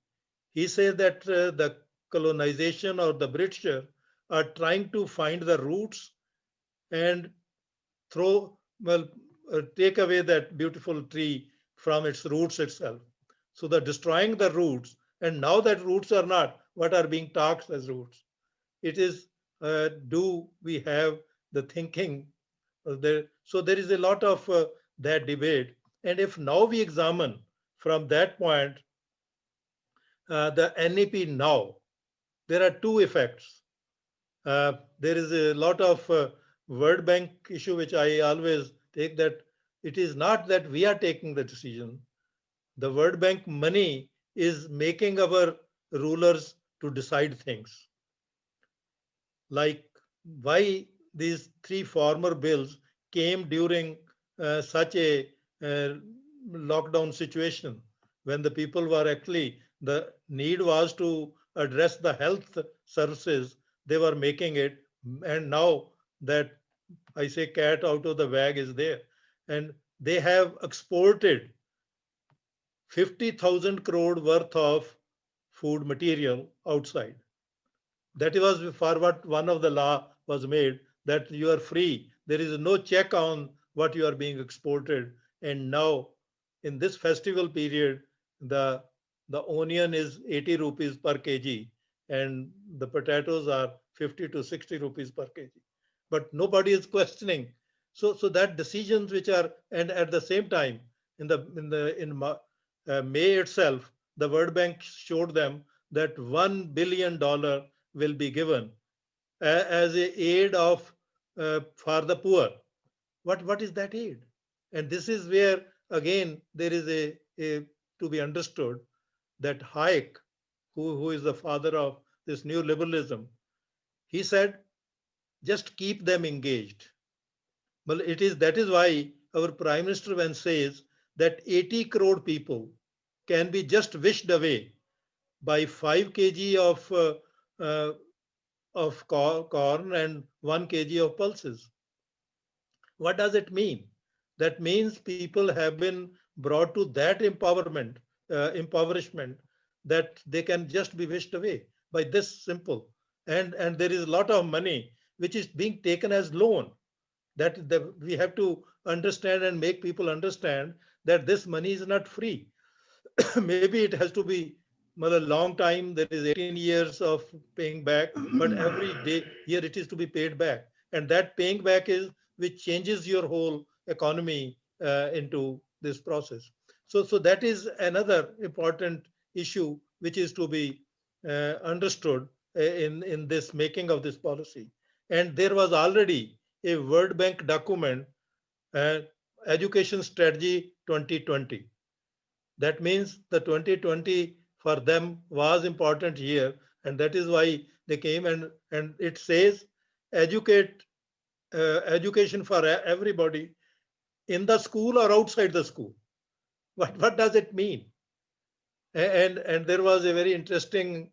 He says that the colonization or the British are trying to find the roots and throw, well, take away that beautiful tree from its roots itself. So they're destroying the roots, and now that roots are not what are being talked as roots. It is, do we have the thinking? So there is a lot of that debate. And if now we examine from that point the NEP now, there are two effects. There is a lot of World Bank issue, which I always take, that it is not that we are taking the decision. The World Bank money is making our rulers to decide things. Like why these three former bills came during such a lockdown situation when the people were actually, the need was to address the health services, they were making it. And now that I say cat out of the bag is there, and they have exported 50,000 crore worth of food material outside. That was for what one of the law was made, that you are free. There is no check on what you are being exported. And now in this festival period, the the onion is 80 rupees per kg and the potatoes are 50 to 60 rupees per kg. But nobody is questioning. So that decisions which are, and at the same time, in May itself, the World Bank showed them that $1 billion will be given as a aid of for the poor. What is that aid? And this is where again there is a to be understood that Hayek, who is the father of this new liberalism, he said just keep them engaged. Well, that is why our prime minister when says that 80 crore people can be just wished away by 5 kg of corn and 1 kg of pulses. What does it mean? That means people have been brought to that impoverishment that they can just be wished away by this simple. And there is a lot of money which is being taken as loan. That we have to understand and make people understand that this money is not free. Maybe it has to be a long time. There is 18 years of paying back, but every year it is to be paid back. And that paying back is which changes your whole economy into this process. So that is another important issue which is to be understood in this making of this policy. And there was already a World Bank document, uh, Education Strategy 2020. That means the 2020 for them was important year, and that is why they came, and it says educate education for everybody in the school or outside the school. What does it mean? And there was a very interesting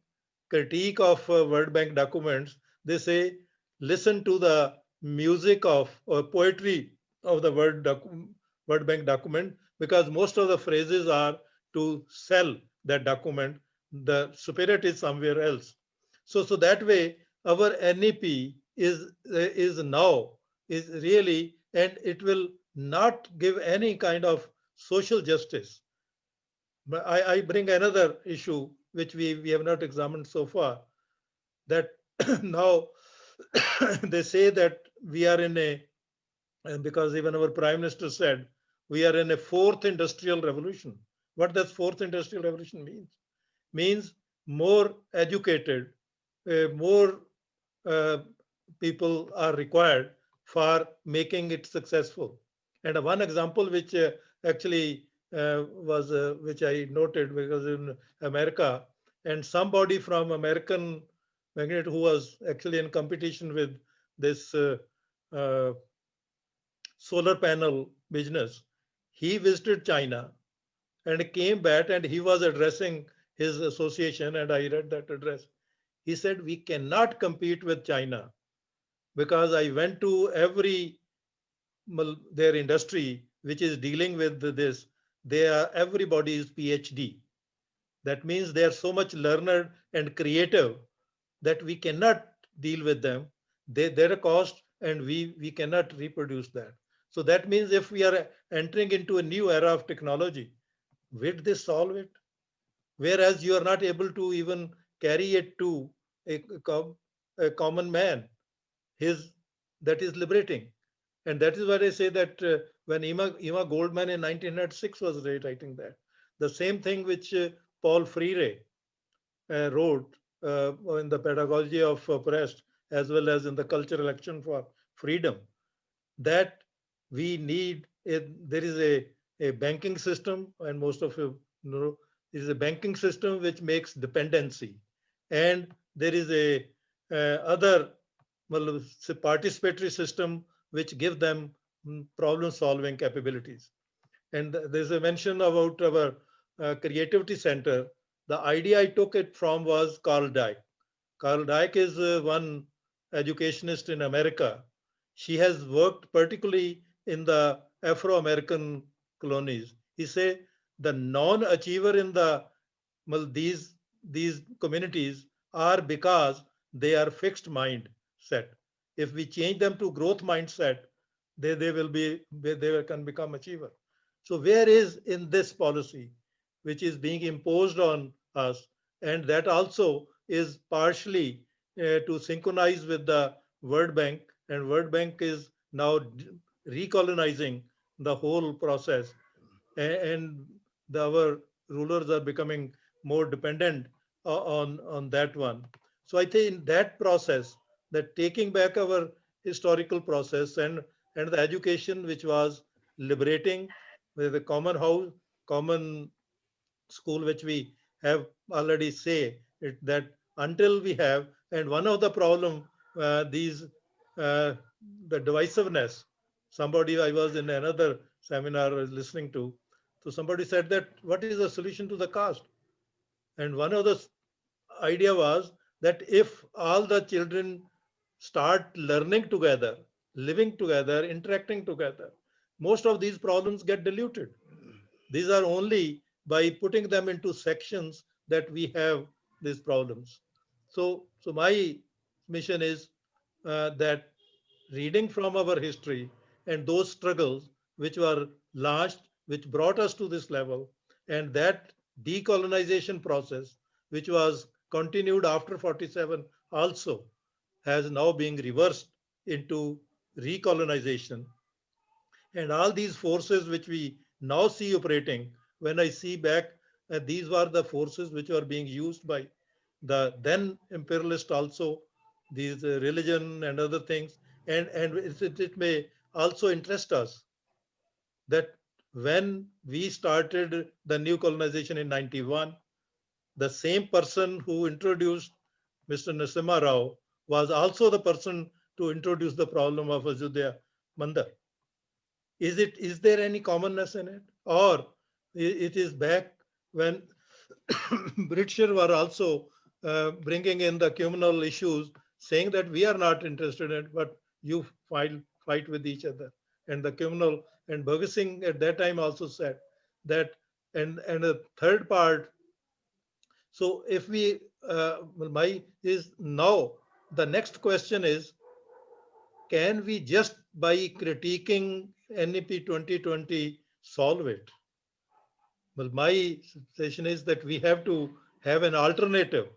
critique of World Bank documents. They say listen to the music of or poetry of the World Bank document, because most of the phrases are to sell that document. The spirit is somewhere else. So that way our NEP is now is really, and it will not give any kind of social justice. But I bring another issue which we have not examined so far, that now they say that we are in a, and because even our prime minister said we are in a fourth industrial revolution. What does fourth industrial revolution means? Means more educated, more uh, people are required for making it successful. And one example which actually was which I noted, because in America, and somebody from American magnet who was actually in competition with this uh, solar panel business, he visited China and came back, and he was addressing his association, and I read that address. He said, we cannot compete with China because I went to every their industry which is dealing with this. They are, everybody is PhD. That means they are so much learned and creative that we cannot deal with them. They're a cost, and we cannot reproduce that. So that means if we are entering into a new era of technology, will this solve it? Whereas you are not able to even carry it to a, a common man. His That is liberating, and that is why I say that when Emma Goldman in 1906 was writing that, the same thing which Paul Freire wrote in the Pedagogy of Oppressed, as well as in the Cultural Action for Freedom, that we need there is a banking system, and most of you know, there is a banking system which makes dependency, and there is a other well, participatory system which give them problem solving capabilities. And there's a mention about our creativity center. The idea I took it from was Carl Dweck. Carl Dweck is one educationist in America. She has worked particularly in the Afro-American colonies. He say the non-achiever in well, these communities are because they are fixed mind set. If we change them to growth mindset, they will be they can become achiever. So where is in this policy which is being imposed on us, and that also is partially to synchronize with the World Bank, and World Bank is now recolonizing the whole process, and our rulers are becoming more dependent on that one. So I think in that process, that taking back our historical process, and the education which was liberating, with the common house, common school, which we have already say it, that until we have, and one of the problem, these uh, the divisiveness. Somebody, I was in another seminar listening to, so somebody said that what is the solution to the caste? And one of the idea was that if all the children start learning together, living together, interacting together, most of these problems get diluted. These are only by putting them into sections that we have these problems. So my mission is that reading from our history and those struggles which were launched, which brought us to this level, and that decolonization process, which was continued after 47, also has now being reversed into recolonization. And all these forces which we now see operating, when I see back, these were the forces which were being used by the then imperialist also, these religion and other things. And it may also interest us that when we started the new colonization in 91, the same person who introduced Mr. Narasimha Rao was also the person to introduce the problem of Ajudhya Mandar. Is there any commonness in it, or it is back when Britishers were also bringing in the communal issues, saying that we are not interested in it, but you fight with each other. And the communal, and Bhagat Singh at that time also said that. And a third part, so if we well, my is now, the next question is, can we just by critiquing NEP 2020 solve it? Well, my suggestion is that we have to have an alternative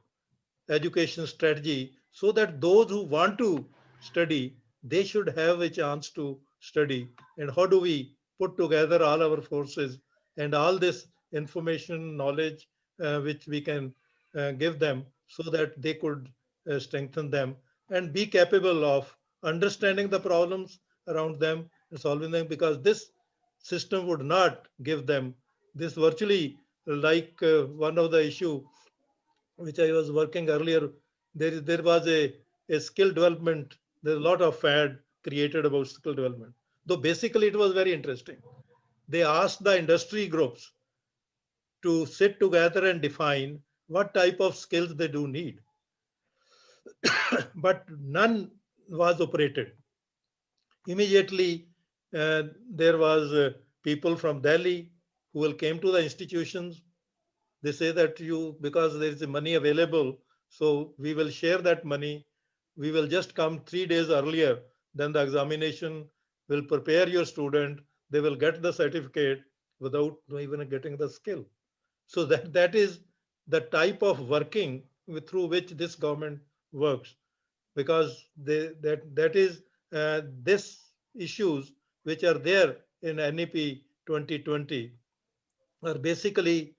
education strategy, so that those who want to study, they should have a chance to study. And how do we put together all our forces and all this information, knowledge, which we can give them, so that they could strengthen them and be capable of understanding the problems around them and solving them, because this system would not give them this virtually, like one of the issue which I was working earlier, there was a skill development. There's a lot of fad created about skill development. Though basically it was very interesting. They asked the industry groups to sit together and define what type of skills they do need, but none was operated. Immediately, there was people from Delhi who will came to the institutions. They say that you, because there is money available, so we will share that money. We will just come 3 days earlier than the examination. Will prepare your student. They will get the certificate without even getting the skill. So that is the type of working through which this government works, because that is this issues which are there in NEP 2020 are basically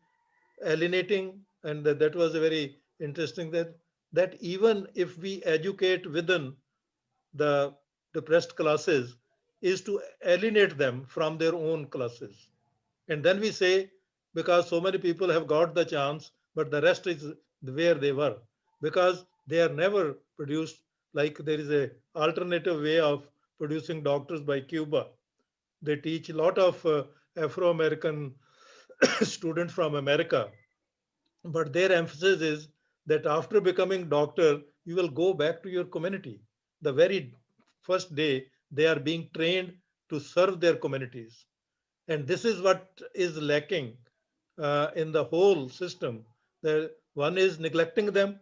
alienating. And that was a very interesting, that even if we educate within the depressed classes, is to alienate them from their own classes. And then we say, because so many people have got the chance, but the rest is where they were, because they are never produced. Like there is a alternative way of producing doctors by Cuba. They teach a lot of Afro-American students from America, but their emphasis is that after becoming doctor, you will go back to your community. The very first day, they are being trained to serve their communities. And this is what is lacking. in the whole system. One is neglecting them.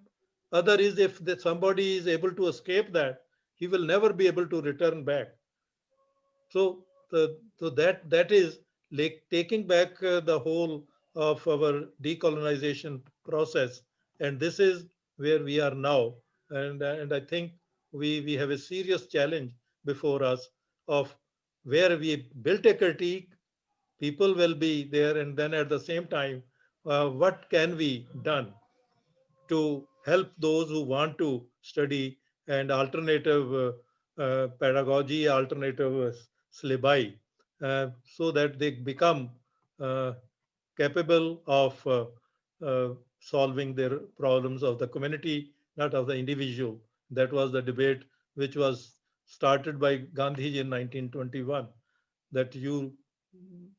Other is if somebody is able to escape that, he will never be able to return back. So, that is like taking back the whole of our decolonization process, and this is where we are now. And I think we have a serious challenge before us of where we built a critique, people will be there, and then at the same time, what can be done to help those who want to study and alternative pedagogy, alternative syllabi, so that they become uh, capable of solving their problems of the community, not of the individual. That was the debate which was started by Gandhi in 1921. That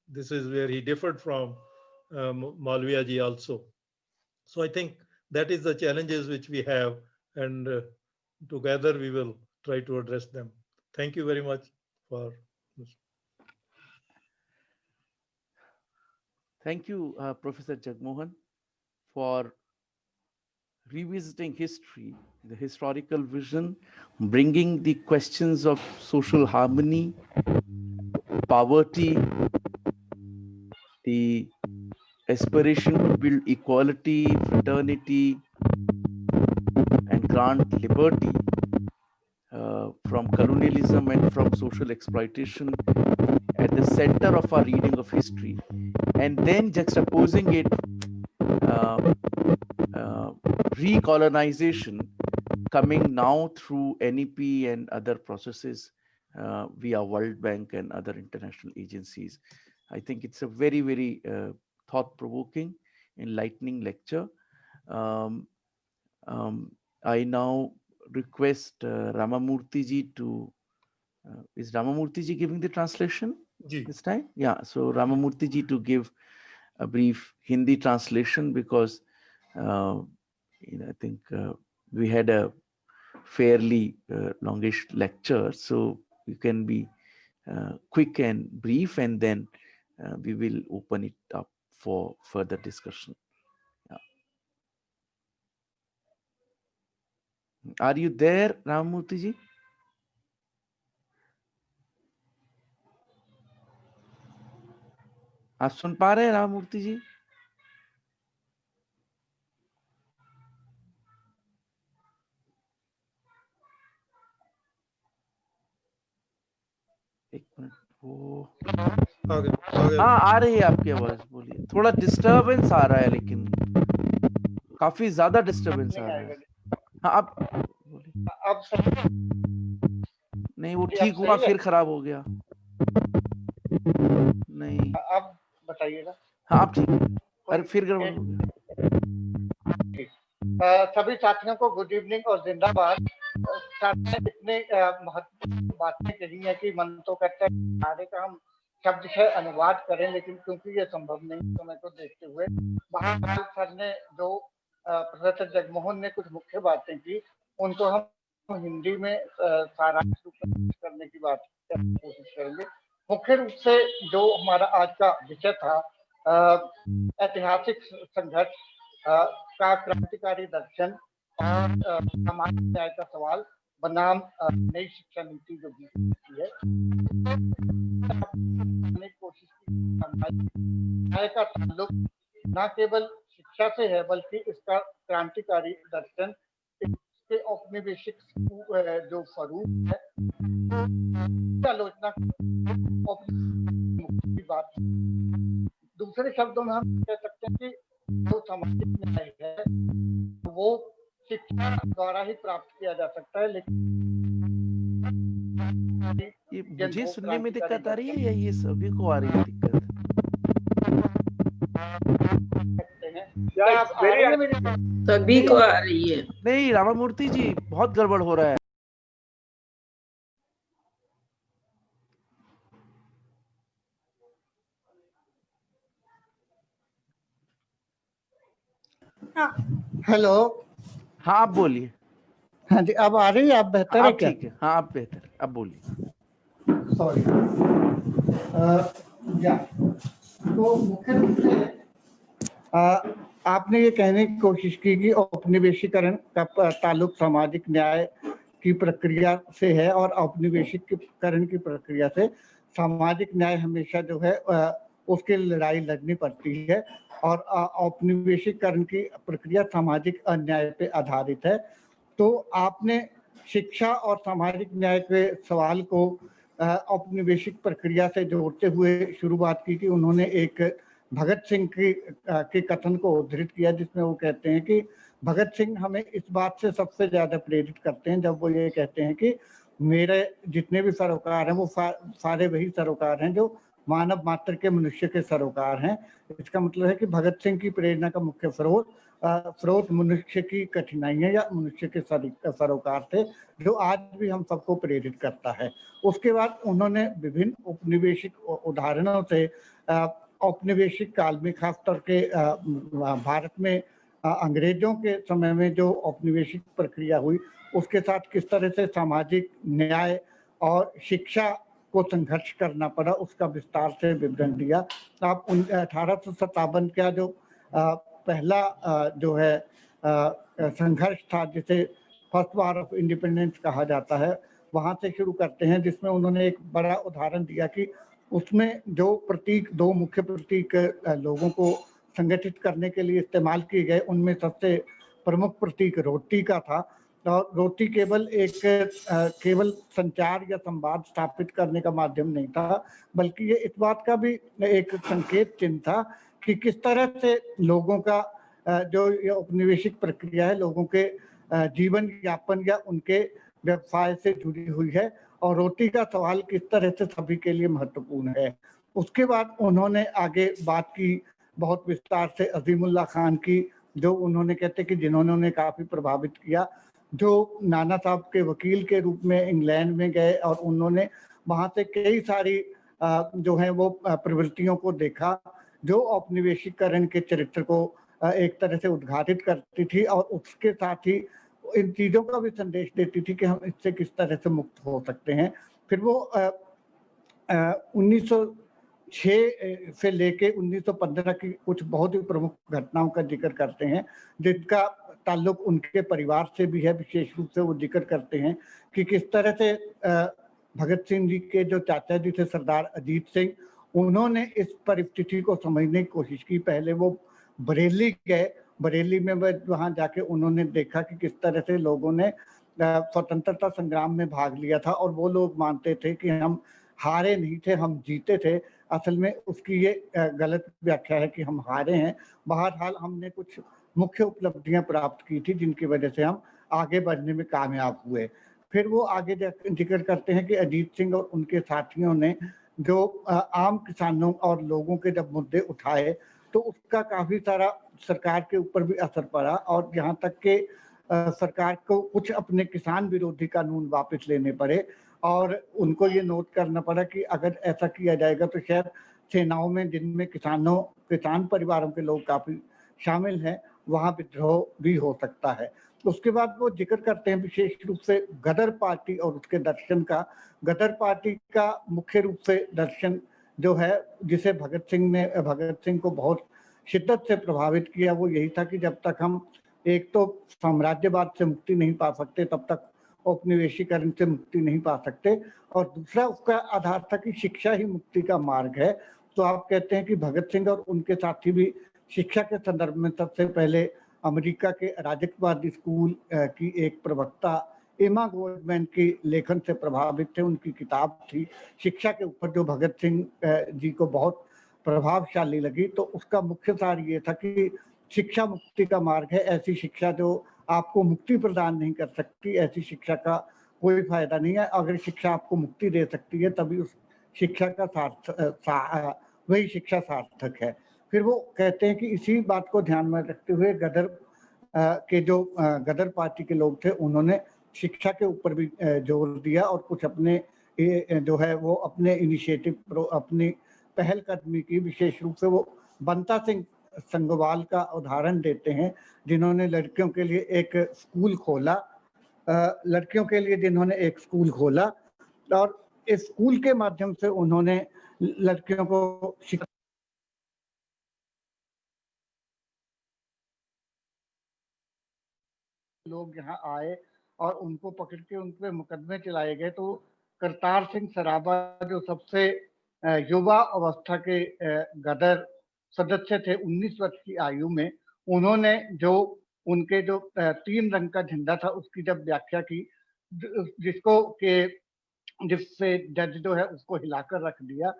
this is where he differed from Malviya ji also. So I think that is the challenges which we have, and together we will try to address them. Thank you very much for this. Thank you, Professor Jagmohan, for revisiting history, the historical vision, bringing the questions of social harmony, poverty, the aspiration to build equality, fraternity, and grant liberty from colonialism and from social exploitation at the center of our reading of history, and then juxtaposing it recolonization coming now through NEP and other processes via World Bank and other international agencies. I think it's a very, very thought-provoking, enlightening lecture. I now request Ramamurthy ji to, is Ramamurthy ji giving the translation this time? Yeah, so Ramamurthy ji to give a brief Hindi translation, because I think we had a fairly longish lecture, so you can be quick and brief, and then we will open it up for further discussion. Yeah. Are you there, Ramamurthy ji? आप सुन पा रहे हैं राममूर्ति जी? एक minute, वो हाँ आ रही है आपकी आवाज, बोलिए। थोड़ा डिस्टरबेंस आ रहा है, लेकिन काफी ज्यादा डिस्टरबेंस आ रहा है। हाँ आप बोलिए। नहीं, वो ठीक हुआ फिर खराब हो गया। नहीं, अब बताइएगा। हाँ आप ठीक है, अरे फिर गड़बड़ हो गया। सभी साथियों को गुड इवनिंग और जिंदाबाद। इतने महत्वपूर्ण बातें कही है कि मन तो करता है सारे का हम शब्द से अनुवाद करें, लेकिन क्योंकि ये संभव नहीं समय को देखते हुए महाकाल सर ने जो प्रोफेसर जगमोहन ने कुछ मुख्य बातें की, उनको हम हिंदी में सारांश करने की बात कोशिश करेंगे। मुख्य रूप से जो हमारा आज का विषय था, ऐतिहासिक संघर्ष का क्रांतिकारी दर्शन और सामाजिक न्याय का सवाल बनाम नई शिक्षा नीति जो भी है, कोशिश की न्याय का ताल्लुक न केवल शिक्षा से है, बल्कि इसका क्रांतिकारी दर्शन, इसके औपनिवेशिक जो स्वरूप है, आलोचना की बात। दूसरे शब्दों में हम कह सकते हैं कि जो सामाजिक न्याय है वो शिक्षा द्वारा ही प्राप्त किया जा सकता है, लेकिन ये मुझे सुनने में दिक्कत आ रही है या ये सभी को आ रही है दिक्कत? सभी को आ रही है। नहीं रामामूर्ति जी, बहुत गड़बड़ हो रहा है। हेलो, हाँ आप बोलिए। हाँ जी, अब आ रही है? आप बेहतर है क्या? ठीक है, हाँ आप बेहतर, अब बोलिए। सॉरी। तो मुख्य रूप से आपने ये कहने की कोशिश की कि औपनिवेशीकरण का ताल्लुक सामाजिक न्याय की प्रक्रिया से है और औपनिवेशीकरण की प्रक्रिया से सामाजिक न्याय हमेशा जो है उसके लड़ाई लड़नी पड़ती है और औपनिवेशीकरण की प्रक्रिया सामाजिक अन्याय पे आधारित है। तो आपने शिक्षा और सामाजिक न्याय के सवाल को औपनिवेशिक प्रक्रिया से जोड़ते हुए शुरुआत की कि उन्होंने एक भगत सिंह के कथन को उद्धृत किया जिसमें वो कहते हैं कि भगत सिंह हमें इस बात से सबसे ज्यादा प्रेरित करते हैं जब वो ये कहते हैं कि मेरे जितने भी सरोकार हैं वो सारे वही सरोकार हैं जो मानव मात्र के मनुष्य के सरोकार हैं। इसका मतलब है कि भगत सिंह की प्रेरणा का मुख्य स्रोत मनुष्य की कठिनाइयां या मनुष्य के सरोकार थे जो आज भी हम सबको प्रेरित करता है। उसके बाद उन्होंने विभिन्न उपनिवेशिक उदाहरणों से औपनिवेशिक काल में खासतौर के भारत में अंग्रेजों के समय में जो औपनिवेशिक प्रक्रिया हुई उसके साथ किस तरह से सामाजिक न्याय और शिक्षा को संघर्ष करना पड़ा उसका विस्तार से विवरण दिया। आप 1857 का जो पहला जो है संघर्ष था जिसे फर्स्ट वार ऑफ इंडिपेंडेंस कहा जाता है वहां से शुरू करते हैं जिसमें उन्होंने एक बड़ा उदाहरण दिया कि उसमें जो प्रतीक दो मुख्य प्रतीक लोगों को संगठित करने के लिए इस्तेमाल किए गए उनमें सबसे प्रमुख प्रतीक रोटी का था और रोटी केवल संचार या संवाद स्थापित करने का माध्यम नहीं था बल्कि ये इस बात का भी एक संकेत चिन्ह था कि किस तरह से लोगों का जो ये औपनिवेशिक प्रक्रिया है लोगों के जीवन यापन या उनके व्यवसाय से जुड़ी हुई है और रोटी का सवाल किस तरह से सभी के लिए महत्वपूर्ण है। उसके बाद उन्होंने आगे बात की बहुत विस्तार से अजीमुल्लाह खान की जो उन्होंने कहते कि जिन्होंने उन्हें काफी प्रभावित किया जो नाना साहब के वकील के रूप में इंग्लैंड में गए और उन्होंने वहां से कई सारी जो है वो प्रवृत्तियों को देखा जो औपनिवेशीकरण के चरित्र को एक तरह से उद्घाटित करती थी और उसके साथ ही इन चीजों का भी संदेश देती थी कि हम इससे किस तरह से मुक्त हो सकते हैं। फिर वो 1906 से लेके 1915 की कुछ बहुत ही प्रमुख घटनाओं का जिक्र करते हैं जिनका ताल्लुक उनके परिवार से भी है। विशेष रूप से वो जिक्र करते हैं कि किस तरह से भगत सिंह जी के जो चाचा जी थे सरदार अजीत सिंह उन्होंने इस परिस्थिति को समझने की कोशिश की। पहले वो बरेली गए, बरेली में वहां जाके उन्होंने देखा कि किस तरह से लोगों ने स्वतंत्रता संग्राम में भाग लिया था और वो लोग मानते थे कि हम हारे नहीं थे हम जीते थे। असल में उसकी ये गलत व्याख्या है कि हम हारे हैं। बहरहाल हमने कुछ मुख्य उपलब्धियां प्राप्त की थी जिनकी वजह से हम आगे बढ़ने में कामयाब हुए। फिर वो आगे जिक्र करते हैं कि अजीत सिंह और उनके साथियों ने जो आम किसानों और लोगों के जब मुद्दे उठाए तो उसका काफी सारा सरकार के ऊपर भी असर पड़ा और यहाँ तक के सरकार को कुछ अपने किसान विरोधी कानून वापस लेने पड़े और उनको ये नोट करना पड़ा कि अगर ऐसा किया जाएगा तो शायद सेनाओं में जिनमें किसान परिवारों के लोग काफी शामिल हैं वहां विद्रोह भी हो सकता है। उसके बाद वो जिक्र करते हैं विशेष रूप से गदर पार्टी और उसके दर्शन का। गदर पार्टी का मुख्य रूप से दर्शन जो है जिसे भगत सिंह को बहुत शिद्दत से प्रभावित किया वो यही था कि जब तक हम एक तो साम्राज्यवाद से मुक्ति नहीं पा सकते तब तक औपनिवेशीकरण से मुक्ति नहीं पा सकते और दूसरा उसका आधार था कि शिक्षा ही मुक्ति का मार्ग है। तो आप कहते हैं कि भगत सिंह और उनके साथी भी शिक्षा के संदर्भ में सबसे पहले अमेरिका के राजकवादी स्कूल की एक प्रवक्ता एमा गोल्डमैन की लेखन से प्रभावित थे। उनकी किताब थी शिक्षा के ऊपर जो भगत सिंह जी को बहुत प्रभावशाली लगी। तो उसका मुख्य सार ये था कि शिक्षा मुक्ति का मार्ग है। ऐसी शिक्षा जो आपको मुक्ति प्रदान नहीं कर सकती ऐसी शिक्षा का कोई फायदा नहीं है। अगर शिक्षा आपको मुक्ति दे सकती है तभी उस शिक्षा का वही शिक्षा सार्थक है। फिर वो कहते हैं कि इसी बात को ध्यान में रखते हुए गदर पार्टी के लोग थे उन्होंने शिक्षा के ऊपर भी जोर दिया और कुछ अपने जो है वो अपने इनिशिएटिव अपनी पहलकदमी की। विशेष रूप से वो बंता सिंह संगवाल का उदाहरण देते हैं जिन्होंने लड़कियों के लिए एक स्कूल खोला और इस स्कूल के माध्यम से उन्होंने लड़कियों को लोग यहाँ आए और उनको पकड़ के उन पे मुकदमे चलाए गए, तो करतार सिंह सराभा जो सबसे युवा अवस्था के गदर सदस्य थे 19 वर्ष की आयु में, उन्होंने जो उनके जो 3 रंग का झंडा था उसकी जब व्याख्या की, जिसको के जिससे जज जो है उसको हिलाकर रख दिया।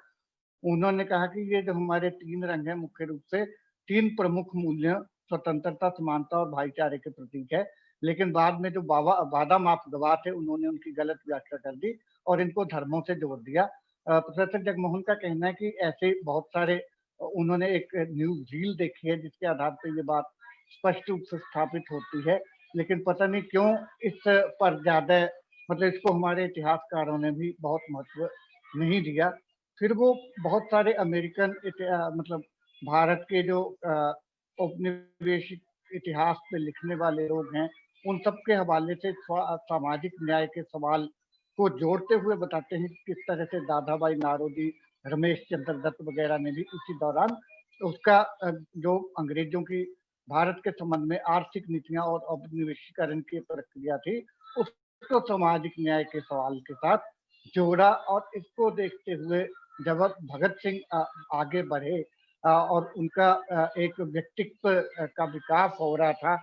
उन्होंने कहा कि ये जो हमारे 3 रंग हैं मुख्य रूप से 3 प्रमुख मूल्यों स्वतंत्रता, समानता और भाईचारे के प्रतीक है। लेकिन बाद में जो वादा माफ गवाह थे उन्होंने उनकी गलत व्याख्या कर दी और इनको धर्मों से जोड़ दिया। प्रोफेसर जगमोहन का कहना है कि ऐसे बहुत सारे उन्होंने एक न्यूज रील देखी है जिसके आधार पर ये बात स्पष्ट रूप से स्थापित होती है, लेकिन पता नहीं क्यों इस पर ज्यादा मतलब इसको हमारे इतिहासकारों ने भी बहुत महत्व नहीं दिया। फिर वो बहुत सारे अमेरिकन मतलब भारत के जो औपनिवेशिक इतिहास पे लिखने वाले लोग हैं उन सब के हवाले से सामाजिक न्याय के सवाल को जोड़ते हुए बताते हैं कि किस तरह से दादा भाई नारोजी, रमेश चंद्र दत्त वगैरह ने भी उसी दौरान उसका जो अंग्रेजों की भारत के संबंध में आर्थिक नीतियां और औपनिवेशीकरण की प्रक्रिया थी उसको सामाजिक न्याय के सवाल के साथ जोड़ा। और इसको देखते हुए जब भगत सिंह आगे बढ़े और उनका एक व्यक्तित्व का विकास हो रहा था,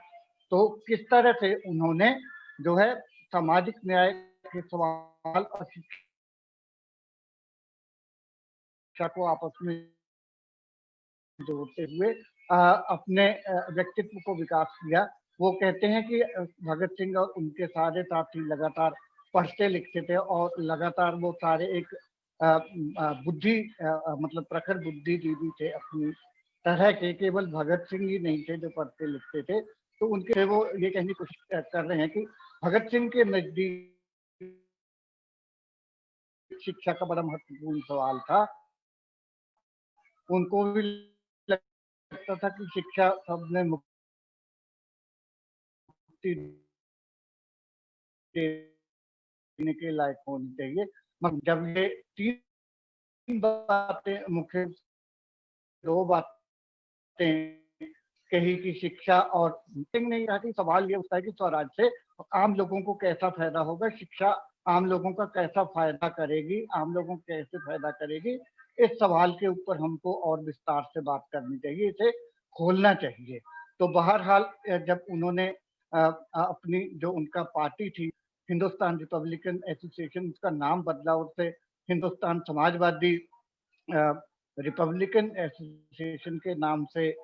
तो किस तरह से उन्होंने जो है सामाजिक न्याय के सवाल और शिक्षा को आपस में जोड़ते हुए अपने व्यक्तित्व को विकास किया। वो कहते हैं कि भगत सिंह और उनके सारे साथी लगातार पढ़ते लिखते थे और लगातार वो सारे एक बुद्धि मतलब प्रखर बुद्धिजीवी थे अपनी तरह के। केवल भगत सिंह ही नहीं थे जो पढ़ते लिखते थे। तो उनके वो ये कहने की कोशिश कर रहे हैं कि भगत सिंह के नजदीक शिक्षा का बड़ा महत्वपूर्ण सवाल था। उनको भी लगता था कि शिक्षा सब में मुक्ति देने के लायक होनी चाहिए। मगर जब ये 3 बातें मुख्य 2 बातें कही कि शिक्षा और नहीं रहा कि सवाल ये उठता है कि स्वराज से आम लोगों को कैसा फायदा होगा, शिक्षा आम लोगों का कैसा फायदा करेगी, आम लोगों को कैसे फायदा करेगी। इस सवाल के ऊपर हमको और विस्तार से बात करनी चाहिए, इसे खोलना चाहिए। तो बहरहाल जब उन्होंने अपनी जो उनका पार्टी थी हिंदुस्तान रिपब्लिकन एसोसिएशन, उसका नाम बदला, उससे हिंदुस्तान समाजवादी रिपब्लिकन एसोसिएशन के नाम से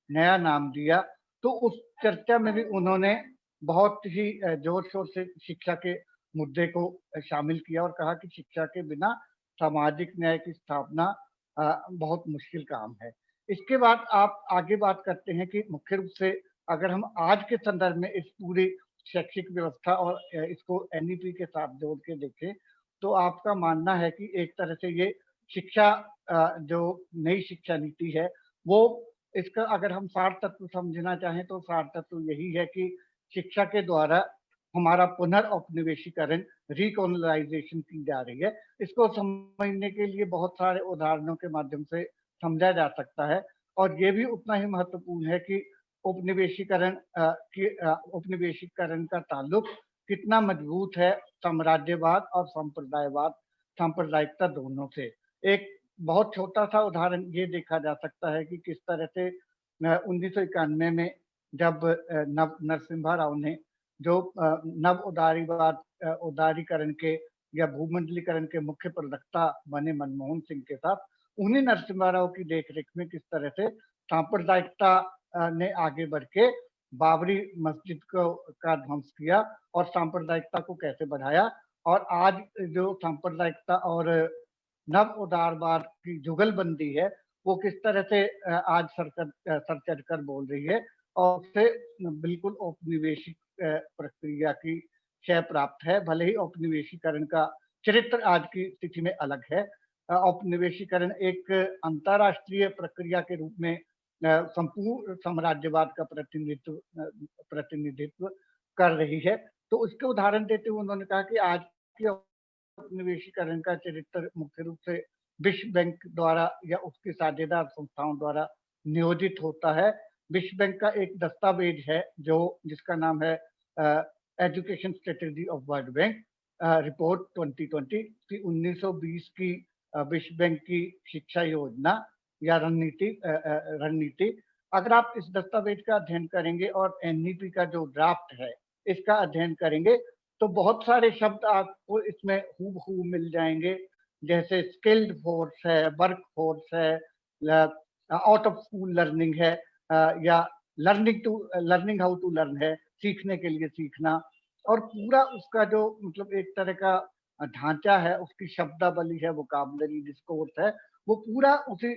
नया नाम दिया, तो उस चर्चा में भी उन्होंने बहुत ही जोर शोर से शिक्षा के मुद्दे को शामिल किया और कहा कि शिक्षा के बिना सामाजिक न्याय की स्थापना बहुत मुश्किल काम है। इसके बाद आप आगे बात करते हैं कि मुख्य रूप से अगर हम आज के संदर्भ में इस पूरी शैक्षिक व्यवस्था और इसको एनईपी के साथ जोड़ के देखें, तो आपका मानना है कि एक तरह से ये शिक्षा जो नई शिक्षा नीति है वो इसका अगर हम सार तत्व समझना चाहें तो सार तत्व यही है कि शिक्षा के द्वारा हमारा पुनर्औपनिवेशीकरण, रिकॉलोनाइजेशन की जा रही है। इसको समझने के लिए बहुत सारे उदाहरणों के माध्यम से समझा जा सकता है और ये भी उतना ही महत्वपूर्ण है कि औपनिवेशीकरण का ताल्लुक कितना मजबूत है साम्राज्यवाद और सांप्रदायिकता दोनों से। एक बहुत छोटा सा उदाहरण ये देखा जा सकता है कि किस तरह से 1991 में जब नरसिम्हा राव ने जो नव उदारीकरण के या भूमंडलीकरण के मुख्य प्रवक्ता बने मनमोहन सिंह के साथ, उन्हीं नरसिम्हा राव की देखरेख में किस तरह से सांप्रदायिकता ने आगे बढ़ के बाबरी मस्जिद का ध्वंस किया और सांप्रदायिकता को कैसे बढ़ाया। और आज जो सांप्रदायिकता और नव उदारवाद की जुगलबंदी है वो किस तरह से आज सर चढ़कर बोल रही है और उससे बिल्कुल औपनिवेशिक प्रक्रिया की क्षय प्राप्त है। भले ही औपनिवेशीकरण का चरित्र आज की स्थिति में अलग है। औपनिवेशीकरण एक अंतरराष्ट्रीय प्रक्रिया के रूप में संपूर्ण साम्राज्यवाद का प्रतिनिधित्व कर रही है। तो उसके उदाहरण देते हुए उन्होंने कहा कि आज की औपनिवेशीकरण का चरित्र मुख्य रूप से विश्व बैंक द्वारा या उसकी साझेदार संस्थाओं द्वारा नियोजित होता है। विश्व बैंक का एक दस्तावेज है जो जिसका नाम है education strategy of world bank report 2020 की 1920 की विश्व बैंक की शिक्षा योजना या रणनीति अगर आप इस दस्तावेज का अध्ययन करेंगे और एनईपी का जो ड्राफ्ट है इसका अध्ययन करेंगे तो बहुत सारे शब्द आपको इसमें हूबहू मिल जाएंगे, जैसे स्किल्ड फोर्स है, वर्क फोर्स है, आउट ऑफ स्कूल लर्निंग है, या लर्निंग हाउ टू लर्न है, सीखने के लिए सीखना। और पूरा उसका जो मतलब एक तरह का ढांचा है, उसकी शब्दावली है, वोकैबुलरी डिस्कोर्स है, वो पूरा उसी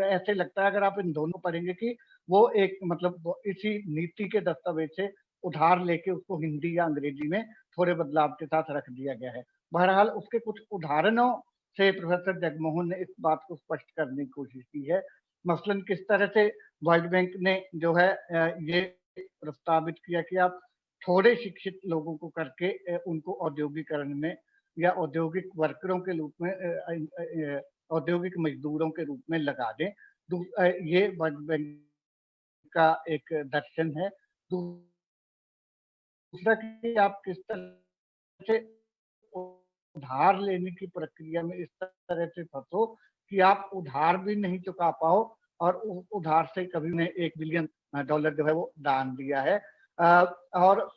ऐसे लगता है अगर आप इन दोनों पढ़ेंगे कि वो एक मतलब इसी नीति के दस्तावेज से उधार लेके उसको हिंदी या अंग्रेजी में थोड़े बदलाव के साथ रख दिया गया है। बहरहाल उसके कुछ उदाहरणों से प्रोफेसर जगमोहन ने इस बात को स्पष्ट करने की कोशिश की है। मसलन किस तरह से वर्ल्ड बैंक ने जो है ये प्रस्तावित किया कि आप थोड़े शिक्षित लोगों को करके उनको औद्योगिकरण में या औद्योगिक वर्करों के रूप में औद्योगिक मजदूरों के रूप में लगा दें। ये वर्ल्ड बैंक का एक दर्शन है। दूसरा कि आप किस तरह से उधार लेने की प्रक्रिया में इस तरह से फंसो कि आप उधार भी नहीं चुका पाओ और उस उधार से कभी ने $1 बिलियन जो है वो दान दिया है। और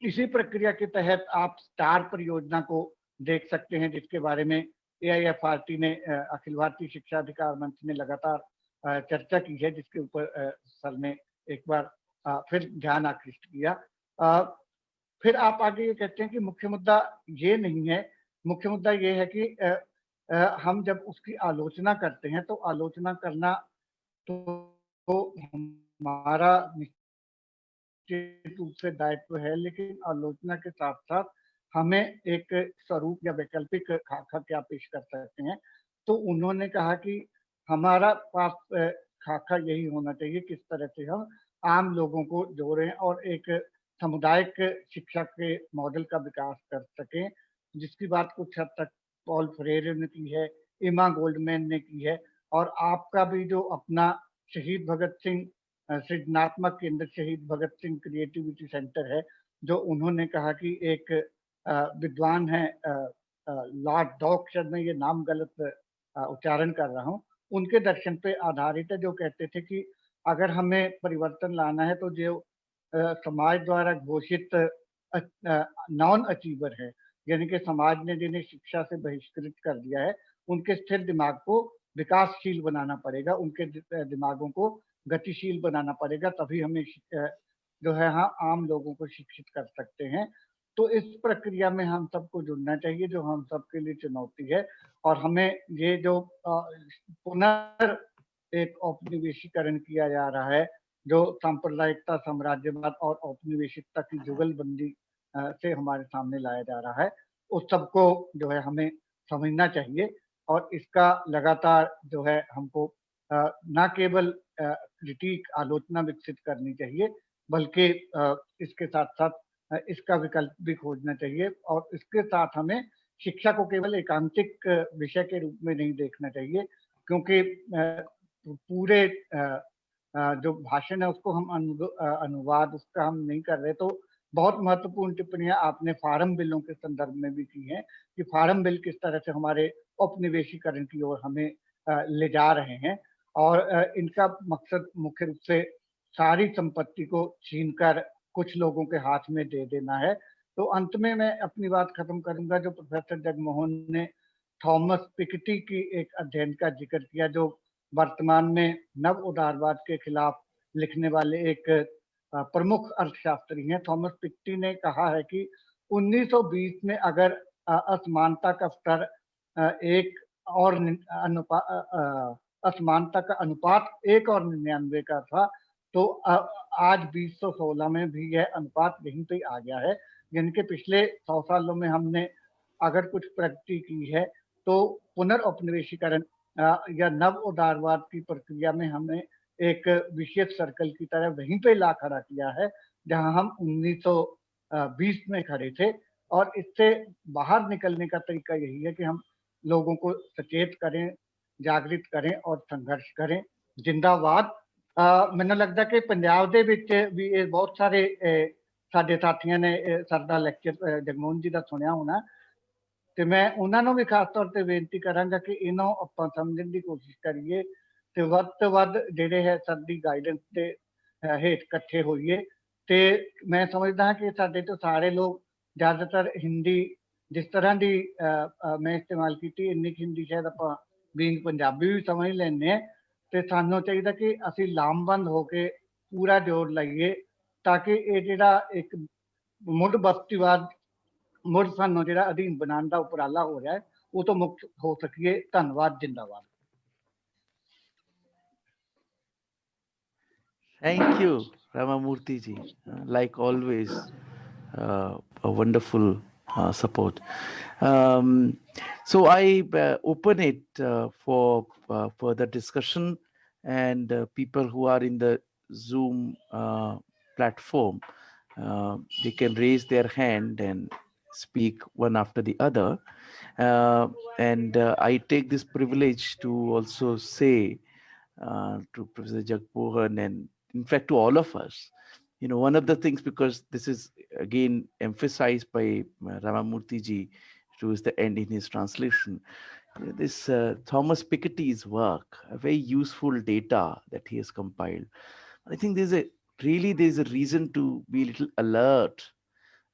इसी प्रक्रिया के तहत आप स्टार परियोजना को देख सकते हैं, जिसके बारे में AIFRT ने अखिल भारतीय शिक्षा अधिकार मंच ने लगातार चर्चा की है, जिसके ऊपर सर ने एक बार फिर ध्यान आकृष्ट किया। फिर आप आगे ये कहते हैं कि मुख्य मुद्दा ये नहीं है, मुख्य मुद्दा ये है कि हम जब उसकी आलोचना करते हैं तो आलोचना करना तो हमारा निश्चित रूप से दायित्व है, लेकिन आलोचना के साथ साथ हमें एक स्वरूप या वैकल्पिक खाका क्या पेश कर सकते हैं। तो उन्होंने कहा कि हमारा पास खाका यही होना चाहिए, किस तरह से हम आम लोगों को जोड़ें और एक सामुदायिक शिक्षा के मॉडल का विकास कर सकें, जिसकी बात कुछ हद तक पॉल फ्रेरे ने की है, एमा गोल्डमैन ने की है, और आपका भी जो अपना शहीद भगत सिंह सृजनात्मक केंद्र शहीद भगत सिंह क्रिएटिविटी सेंटर है, जो उन्होंने कहा कि एक विद्वान है लॉर्ड डॉक्स, मैं ये नाम गलत उच्चारण कर रहा हूँ, उनके दर्शन पे आधारित है, जो कहते थे कि अगर हमें परिवर्तन लाना है तो जो समाज द्वारा घोषित नॉन अचीवर है, यानी कि समाज ने जिन्हें शिक्षा से बहिष्कृत कर दिया है, उनके स्थिर दिमाग को विकासशील बनाना पड़ेगा, उनके दिमागों को गतिशील बनाना पड़ेगा, तभी हमें जो है हाँ आम लोगों को शिक्षित कर सकते हैं। तो इस प्रक्रिया में हम सबको जुड़ना चाहिए, जो हम सबके लिए चुनौती है। और हमें ये जो पुनः एक औपनिवेशीकरण किया जा रहा है, जो सांप्रदायिकता, साम्राज्यवाद और औपनिवेशिकता की जुगलबंदी से हमारे सामने लाया जा रहा है, उस सबको जो है हमें समझना चाहिए और इसका लगातार जो है हमको न केवल क्रिटिक आलोचना विकसित करनी चाहिए, बल्कि इसके साथ साथ इसका विकल्प भी खोजना चाहिए। और इसके साथ हमें शिक्षा को केवल एकांतिक विषय के रूप में नहीं देखना चाहिए, क्योंकि पूरे जो भाषण है उसको हम अनुवाद उसका हम नहीं कर रहे। तो बहुत महत्वपूर्ण टिप्पणियां आपने फार्म बिलों के संदर्भ में भी की हैं कि फार्म बिल किस तरह से हमारे औपनिवेशीकरण की ओर हमें ले जा रहे हैं, और इनका मकसद मुख्य रूप से सारी संपत्ति को छीनकर कुछ लोगों के हाथ में दे देना है। तो अंत में मैं अपनी बात खत्म करूंगा, जो प्रोफेसर जगमोहन ने थॉमस पिकेटी की एक अध्ययन का जिक्र किया, जो वर्तमान में नव उदारवाद के खिलाफ लिखने वाले एक प्रमुख अर्थशास्त्री हैं। थॉमस पिकेटी ने कहा है कि 1920 में अगर असमानता का स्तर एक और असमानता का अनुपात 1 और 99 का था, तो आज 2016 में भी यह अनुपात यहीं पे आ गया है। यानी कि पिछले 100 सालों में हमने अगर कुछ प्रगति की है, तो पुनर्औपनिवेशीकरण या नव उदारवाद की प्रक्रिया में हमने एक विशेष सर्कल की तरह वहीं पे ला खड़ा किया है, जहां हम 1920 में खड़े थे। और इससे बाहर निकलने का तरीका यही है कि हम लोगों को सचेत करें, जागृत करें और संघर्ष करें। जिंदाबाद। मैंने लगता कि पंजाब ਦੇ ਵਿੱਚ भी बहुत सारे ਸਾਡੇ ਸਾਥੀਆਂ ਨੇ ਸਰ ਦਾ ਲੈਕਚਰ ਜਗਮੋਹਨ ਜੀ ਦਾ ਸੁਣਿਆ ਹੋਣਾ, ਤੇ ਮੈਂ ਉਹਨਾਂ ਨੂੰ ਵੀ ਖਾਸ ਤੌਰ ਤੇ ਬੇਨਤੀ ਕਰਾਂਗਾ ਕਿ ਇਹਨੂੰ ਆਪਾਂ ਸਮਝਣ ਦੀ ਕੋਸ਼ਿਸ਼ ਕਰੀਏ ਤੇ ਵੱਧ ਤੋਂ ਵੱਧ ਜਿਹੜੇ ਹੈ ਸਰ ਦੀ ਗਾਈਡੈਂਸ ਤੇ ਹੇਠ ਇਕੱਠੇ ਹੋਈਏ। ਤੇ ਮੈਂ ਸਮਝਦਾ ਹਾਂ ਕਿ ਸਾਡੇ ਤੋਂ ਸਾਰੇ ਲੋਕ ਜ਼ਿਆਦਾਤਰ ਹਿੰਦੀ ਜਿਸ ਤਰ੍ਹਾਂ ਦੀ ਮੈਂ ਇਸਤੇਮਾਲ ਕੀਤੀ, ਇੰਨੀ ਹਿੰਦੀ ਸ਼ਾਇਦ ਆਪਾਂ ਬੀਇੰਗ ਪੰਜਾਬੀ ਵੀ ਸਮਝ ਲੈਂਦੇ ਹਾਂ, ਤੇ ਸਾਨੂੰ ਚਾਹੀਦਾ ਕਿ ਅਸੀਂ ਲਾਮਬੰਦ ਹੋ ਕੇ ਪੂਰਾ ਜੋਰ ਲਾਈਏ ਤਾਂ ਕਿ ਇਹ ਜਿਹੜਾ ਇੱਕ ਮੁੱਢ ਬਸਤੀਵਾਦ ਮੁੜ ਸਾਨੂੰ ਜਿਹੜਾ ਅਧੀਨ ਬਣਾਉਣ ਦਾ ਉਪਰਾਲਾ ਹੋ ਰਿਹਾ ਹੈ ਉਹ ਤੋਂ ਮੁਕਤ ਹੋ ਸਕੀਏ। ਧੰਨਵਾਦ, ਜਿੰਦਾਬਾਦ। Thank you, Ramamurthy ji. Like always, a wonderful support. So I open it for further discussion, and people who are in the Zoom platform, they can raise their hand and speak one after the other. And I take this privilege to also say to Professor Jagmohan, and in fact to all of us, one of the things, because this is again emphasized by Ramamurthy ji towards the end in his translation, this Thomas Piketty's work, a very useful data that he has compiled. I think there's a reason to be a little alert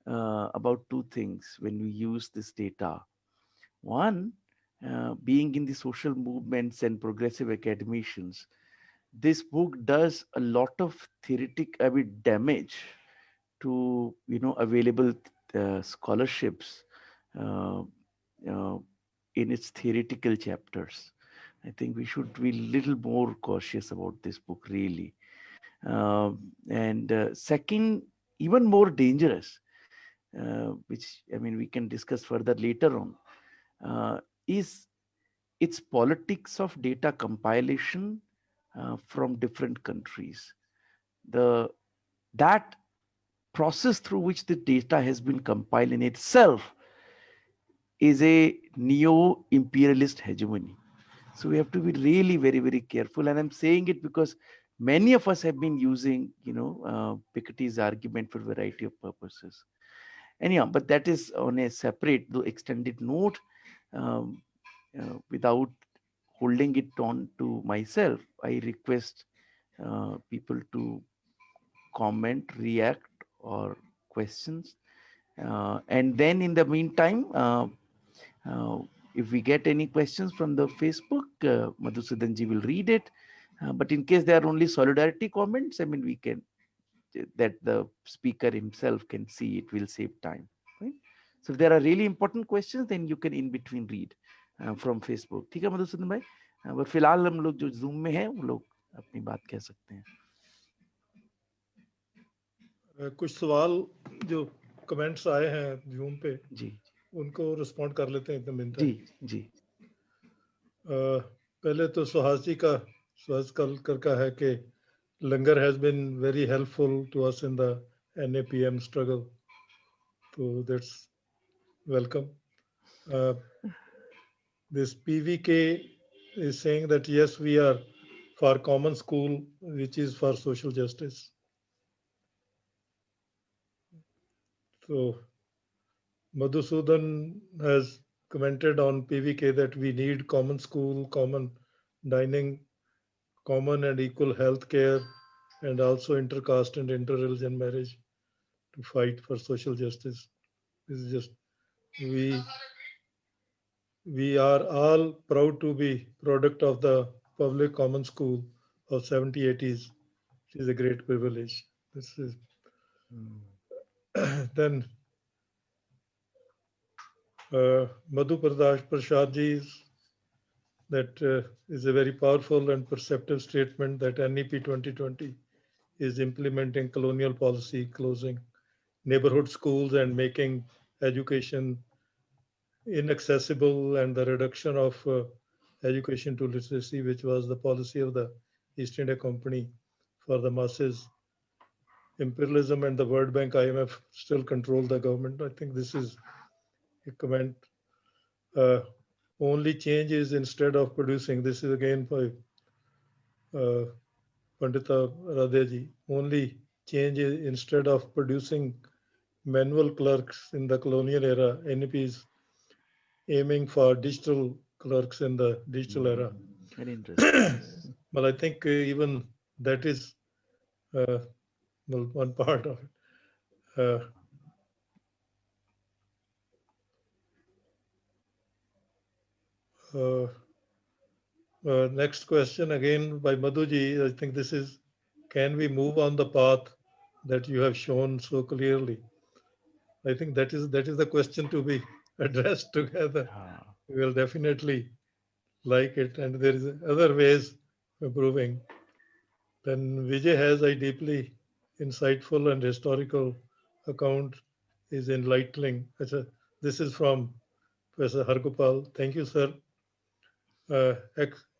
about two things when we use this data. One, being in the social movements and progressive academicians, this book does a lot of theoretical damage to available scholarships in its theoretical chapters. I think we should be a little more cautious about this book, really. And second, even more dangerous, which we can discuss further later on, is its politics of data compilation from different countries. That process through which the data has been compiled in itself is a neo-imperialist hegemony. So we have to be really very, very careful. And I'm saying it because many of us have been using, Piketty's argument for a variety of purposes. Anyhow, but that is on a separate, though extended note. Without holding it on to myself, I request people to comment, react, or questions. And then in the meantime, if we get any questions from the Facebook, Madhusudanji will read it. But in case there are only solidarity comments, we can, that the speaker himself can see, it will save time. Right? So if there are really important questions, then you can in between read from Facebook. ठीक है मधुसूदन भाई? पर फिलहाल हम लोग जो Zoom में हैं, वो लोग अपनी बात कह सकते हैं. कुछ सवाल जो कमेंट्स आए हैं Zoom पे जी, उनको रिस्पॉन्ड कर लेते हैं इतने मिनट. जी. पहले तो सुहास कलकर का है कि Langar has been very helpful to us in the NAPM struggle. So that's welcome. This PVK is saying that yes, we are for common school, which is for social justice. So Madhusudan has commented on PVK that we need common school, common dining, common and equal health care, and also intercaste and interreligion marriage to fight for social justice. This is just, we are all proud to be product of the public common school of 70s, 80s. It is a great privilege. This is then Madhu Prasad ji, that is a very powerful and perceptive statement that NEP 2020 is implementing colonial policy, closing neighborhood schools and making education inaccessible, and the reduction of education to literacy, which was the policy of the East India Company for the masses. Imperialism and the World Bank, IMF still control the government. I think this is a comment. Only change is instead of producing. This is again by Pandita Radheji. Only change is instead of producing manual clerks in the colonial era, NEP is aiming for digital clerks in the digital era. Very interesting. Well, I think even that is well, one part of it. Next question again by Madhuji. I think this is, can we move on the path that you have shown so clearly? I think that is the question to be addressed together. We will definitely like it, and there is other ways of improving. Then Vijay has a deeply insightful and historical account is enlightening. This is from Professor Hargopal. Thank you, sir.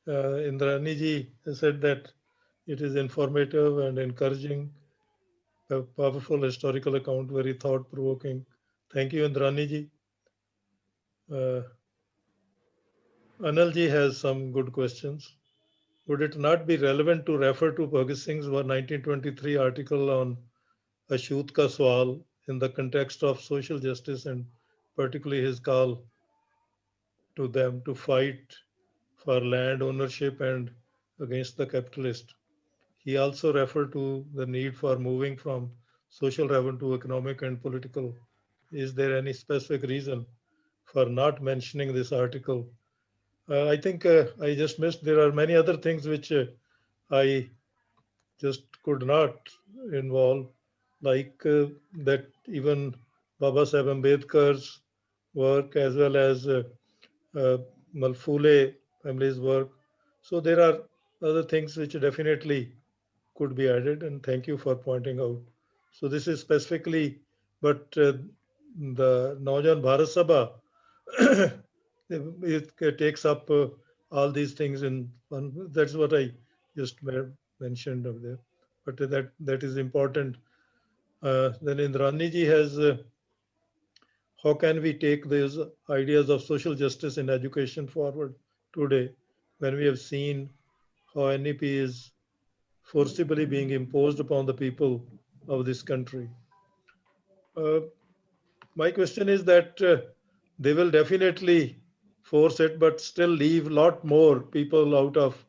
Indrani ji said that it is informative and encouraging, a powerful historical account, very thought-provoking. Thank you, Indrani ji. Anil ji has some good questions. Would it not be relevant to refer to Bhagat Singh's 1923 article on Ashut Ka Swal in the context of social justice and particularly his call to them to fight for land ownership and against the capitalist? He also referred to the need for moving from social revenue to economic and political. Is there any specific reason for not mentioning this article? I think I just missed. There are many other things which I just could not involve, like that even Baba Saheb Ambedkar's work as well as Malfule family's work. So there are other things which definitely could be added, and thank you for pointing out. So this is specifically, but the Naujan Bharat Sabha, it takes up all these things in one. That's what I just mentioned up there. But that is important. Then Indrani ji has, how can we take these ideas of social justice in education forward today when we have seen how NEP is forcibly being imposed upon the people of this country? My question is that they will definitely force it, but still leave a lot more people out of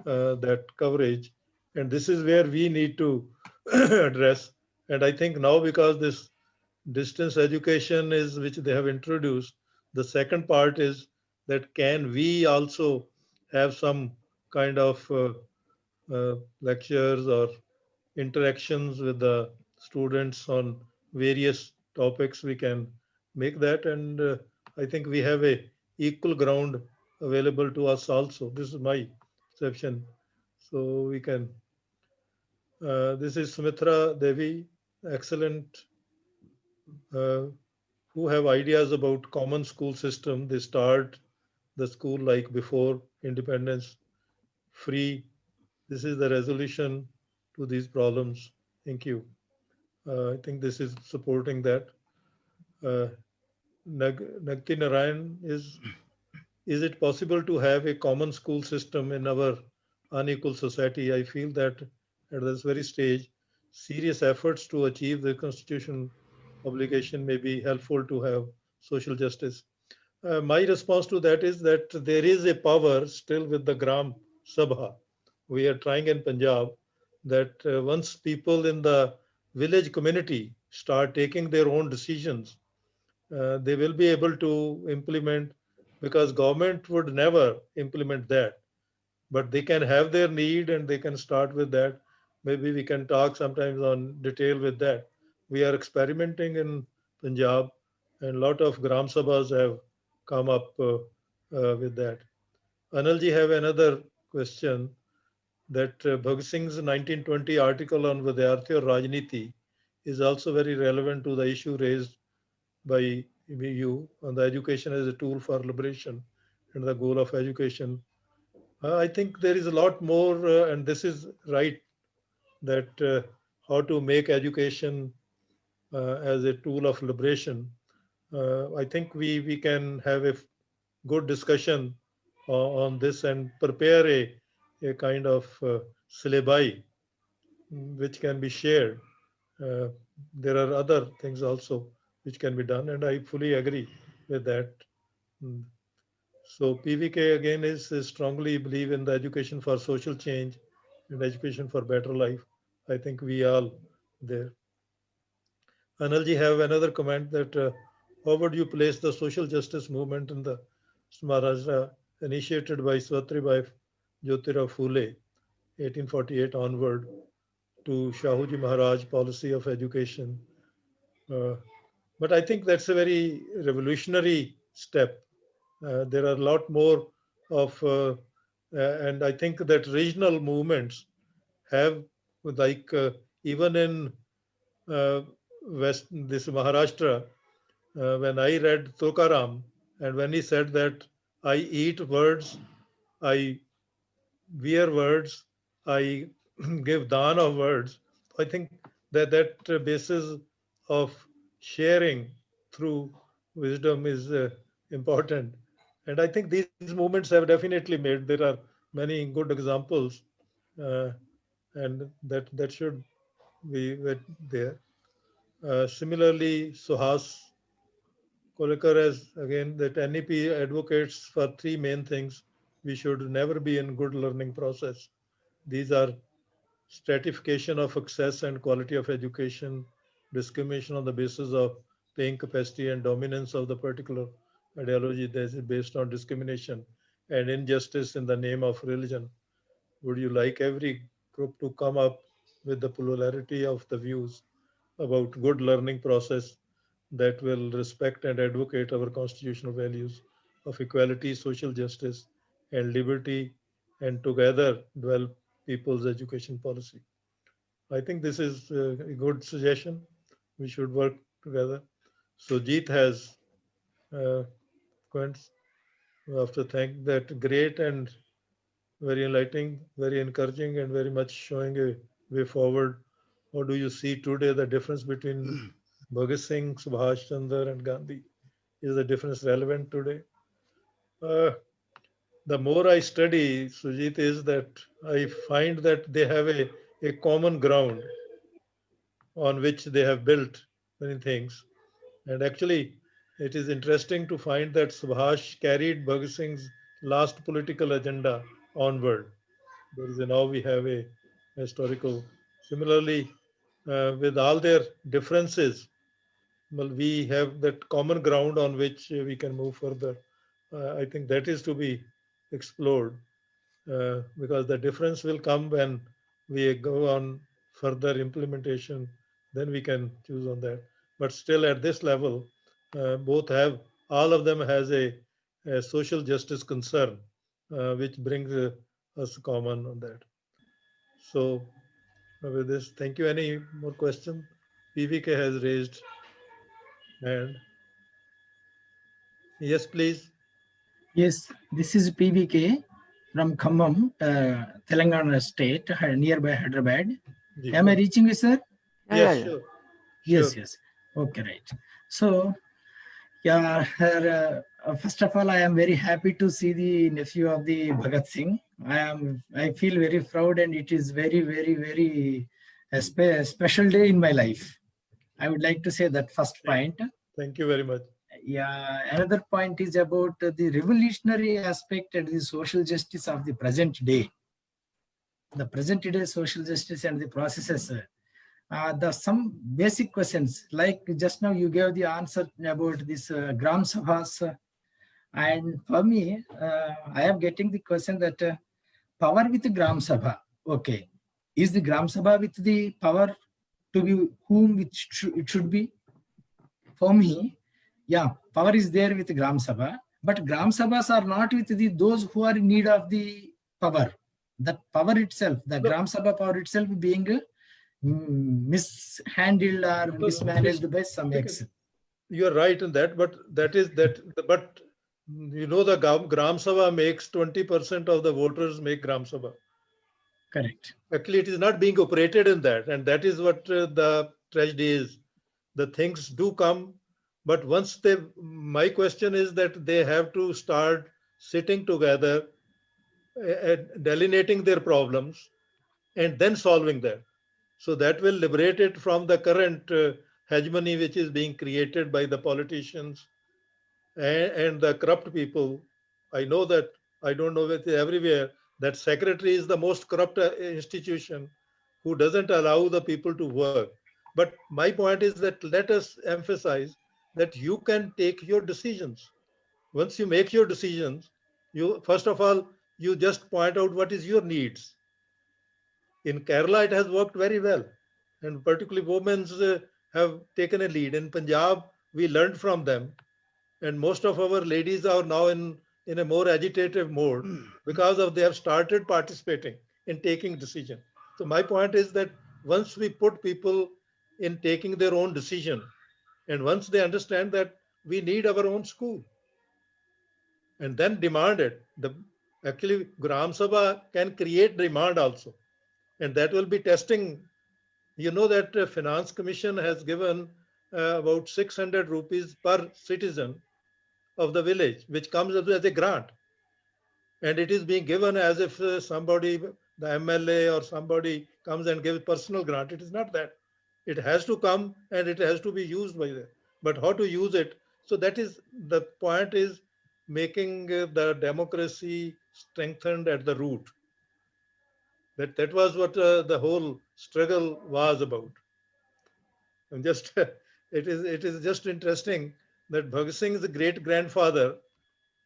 that coverage. And this is where we need to address. And I think now, because this distance education is which they have introduced, the second part is that can we also have some kind of lectures or interactions with the students on various topics? We can make that, and I think we have a equal ground available to us also. This is my perception. So we can. This is Sumitra Devi, excellent, who have ideas about common school system. They start the school like before independence, free. This is the resolution to these problems. Thank you. I think this is supporting that. Nagti Narayan is it possible to have a common school system in our unequal society? I feel that at this very stage, serious efforts to achieve the constitutional obligation may be helpful to have social justice. My response to that is that there is a power still with the Gram Sabha. We are trying in Punjab that once people in the village community start taking their own decisions, they will be able to implement, because government would never implement that, but they can have their need and they can start with that. Maybe we can talk sometimes on detail with that. We are experimenting in Punjab, and a lot of Gram Sabhas have come up with that. Anilji have another question, that Bhagat Singh's 1920 article on Vidyarthi or Rajniti is also very relevant to the issue raised by you on the education as a tool for liberation and the goal of education. I think there is a lot more, and this is right, that how to make education as a tool of liberation. I think we can have a good discussion on this and prepare a kind of syllabi which can be shared Uh, there are other things also which can be done, and I fully agree with that. Mm. So PVK again is strongly believe in the education for social change and education for better life. I think we all there. Anilji have another comment that how would you place the social justice movement in the Maharashtra initiated by Savitribai Jyotirao Phule, 1848 onward, to Shahuji Maharaj policy of education. Uh, but I think that's a very revolutionary step. There are a lot more of, and I think that regional movements have, like even in uh, West, this Maharashtra, when I read Tokaram, and when he said that I eat words, I wear words, I give dan of words, I think that basis of sharing through wisdom is important. And I think these movements have definitely made, there are many good examples, uh, and that should be there. Similarly, Suhas Kolekar has again that NEP advocates for three main things. We should never be in good learning process. These are stratification of access and quality of education, discrimination on the basis of paying capacity and dominance of the particular ideology that is based on discrimination, and injustice in the name of religion. Would you like every group to come up with the plurality of the views about good learning process that will respect and advocate our constitutional values of equality, social justice, and liberty, and together develop people's education policy? I think this is a good suggestion. We should work together. So Jeet has comments after thank that great and very enlightening, very encouraging, and very much showing a way forward. How do you see today the difference between Bhagat Singh, Subhash Chandra, and Gandhi? Is the difference relevant today? Uh, the more I study, Sujit, is that I find that they have a common ground on which they have built many things. And actually, it is interesting to find that Subhash carried Bhagat Singh's last political agenda onward. There is now we have a historical. Similarly, with all their differences, well, we have that common ground on which we can move further. I think that is to be explored, because the difference will come when we go on further implementation. Then we can choose on that. But still, at this level, both have all of them has a social justice concern, which brings us common on that. So with this, thank you. Any more question? PVK has raised hand. Yes, please. Yes, this is PVK from Khammam, Telangana state, nearby Hyderabad. Am I reaching you, sir? Yes, sure. Yes, yes. Okay, right. So, yeah, first of all, I am very happy to see the nephew of the Bhagat Singh. I feel very proud, and it is very, very, very a special day in my life. I would like to say that first point. Thank you very much. Yeah, another point is about the revolutionary aspect and the social justice of the present day. The present day social justice and the processes. The some basic questions, like just now you gave the answer about this Gram Sabhas. And for me, I am getting the question that power with Gram Sabha. Okay. Is the Gram Sabha with the power to be whom it should be? For me, yeah, power is there with Gram Sabha, but Gram Sabhas are not with those who are in need of the power. That power itself, the Gram Sabha power itself being mishandled or mismanaged by some extent. You're right in that, but but you know, the Gram Sabha makes 20% of the voters make Gram Sabha. Correct. Actually, it is not being operated in that, and that is what the tragedy is. The things do come, but once they, my question is that they have to start sitting together, delineating their problems, and then solving them. So that will liberate it from the current hegemony which is being created by the politicians and the corrupt people. I know that, I don't know if it's everywhere, that secretary is the most corrupt institution who doesn't allow the people to work. But my point is that let us emphasize that you can take your decisions. Once you make your decisions, you first of all, you just point out what is your needs. In Kerala, it has worked very well, and particularly women have taken a lead. In Punjab, we learned from them, and most of our ladies are now in a more agitated mode because of they have started participating in taking decision. So my point is that once we put people in taking their own decision, and once they understand that we need our own school, and then demand it, the actually Gram Sabha can create demand also, and that will be testing. You know that Finance Commission has given about 600 rupees per citizen of the village, which comes as a grant. And it is being given as if somebody, the MLA or somebody comes and gives personal grant. It is not that. It has to come and it has to be used by them. But how to use it? So that is the point, is making the democracy strengthened at the root. That was what the whole struggle was about. And just it is just interesting that Bhagat Singh's great grandfather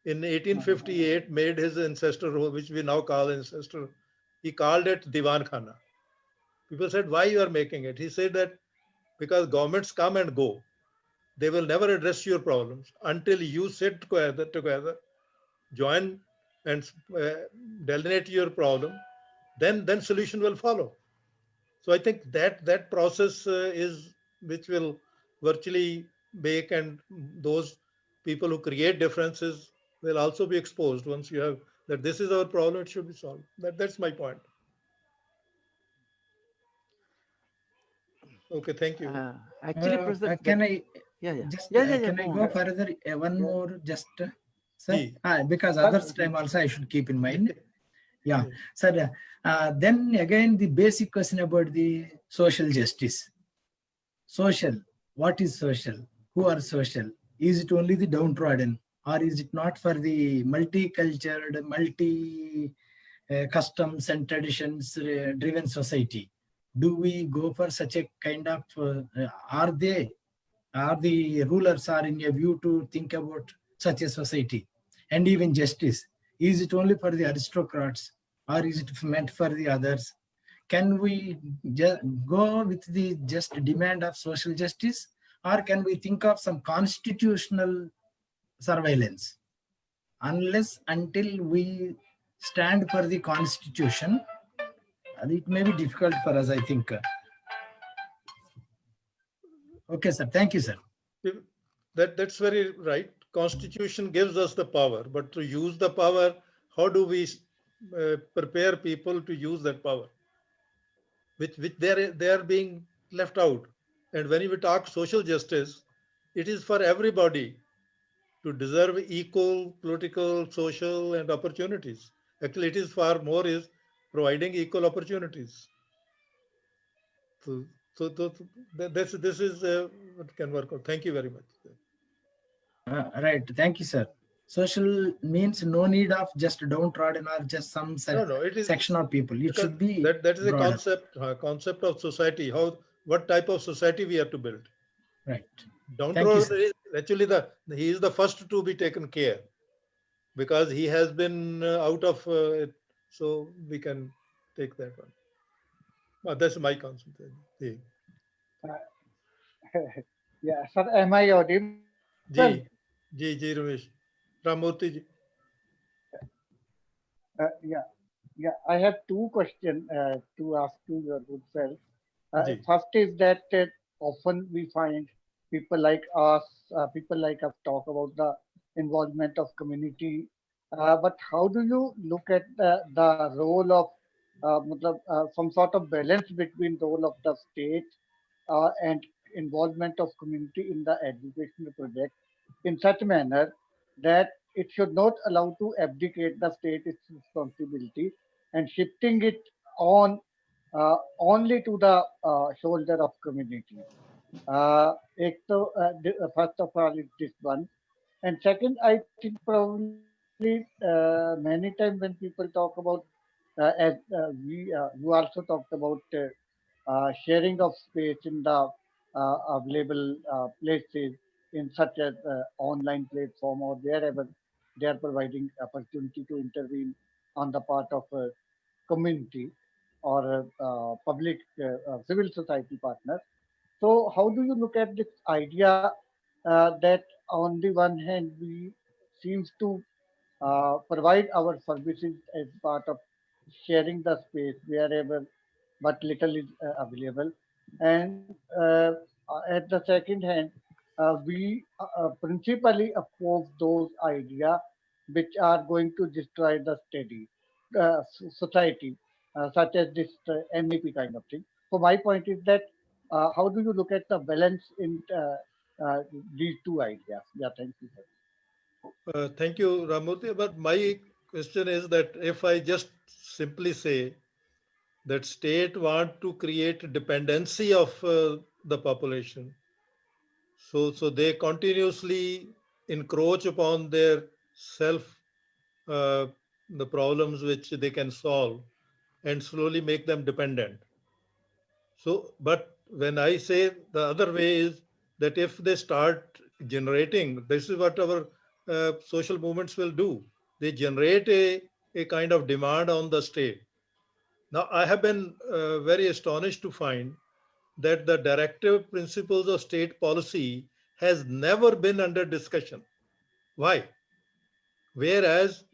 in 1858 made his ancestor, which we now call ancestor, he called it Diwan Khana. People said, why you are making it? He said that because governments come and go, they will never address your problems until you sit together, join and delineate your problem, then solution will follow. So I think that process is which will virtually make, and those people who create differences will also be exposed once you have that this is our problem, it should be solved. That's my point. Okay, thank you. Actually, President, Can I yeah. just Yeah, can I go go on. further? One Yeah. more, just sir. Ji. Because Sir. others time also I should keep in mind. Yeah, Yeah. sir. Then again, the basic question about the social justice. Social. What is social? Who are social? Is it only the downtrodden, or is it not for the multicultural, multi customs and traditions driven society? Do we go for such a kind of? Are the rulers are in a view to think about such a society? And even justice, is it only for the aristocrats, or is it meant for the others? Can we go with the just demand of social justice, or can we think of some constitutional surveillance? Unless until we stand for the constitution, it may be difficult for us, I think. Okay, sir. Thank you, sir. That's very right. Constitution gives us the power, but to use the power, how do we prepare people to use that power? Which they are being left out. And when we talk social justice, it is for everybody to deserve equal political, social, and opportunities. Actually, it is far more is providing equal opportunities. So this is what can work out. Thank you very much. Right. Thank you, sir. Social means no need of just downtrodden or just some No, it is section of people. It should be that is a broader. concept of society. What type of society we have to build. Right. Downtrodden is actually he is the first to be taken care, because he has been out of it, so we can take that one. That's my concept. Yeah. Yeah, sir, am I audible? Ji, Ramesh. Ramurthy ji. Yeah. I have two questions to ask to your good self. Ji. First is that often we find people like us talk about the involvement of community. But how do you look at the role of some sort of balance between role of the state and involvement of community in the educational project in such manner that it should not allow to abdicate the state its responsibility and shifting it on only to the shoulder of community. First of all, is this one, and second, I think probably many times when people talk about, you also talked about sharing of space in the available places in such as online platform or wherever they are providing opportunity to intervene on the part of community or public civil society partners. So how do you look at this idea that on the one hand we seems to provide our services as part of sharing the space wherever but little is available, and at the second hand we principally oppose those ideas which are going to destroy the steady society, such as this NEP kind of thing. So my point is that how do you look at the balance in these two ideas? Yeah, thank you. Thank you, Ramurthy. But my question is that if I just simply say that state want to create dependency of the population, so they continuously encroach upon their self, uh, the problems which they can solve, and slowly make them dependent. So, but when I say the other way is that if they start generating, this is what our social movements will do. They generate a kind of demand on the state. Now, I have been very astonished to find that the directive principles of state policy has never been under discussion. Why? Whereas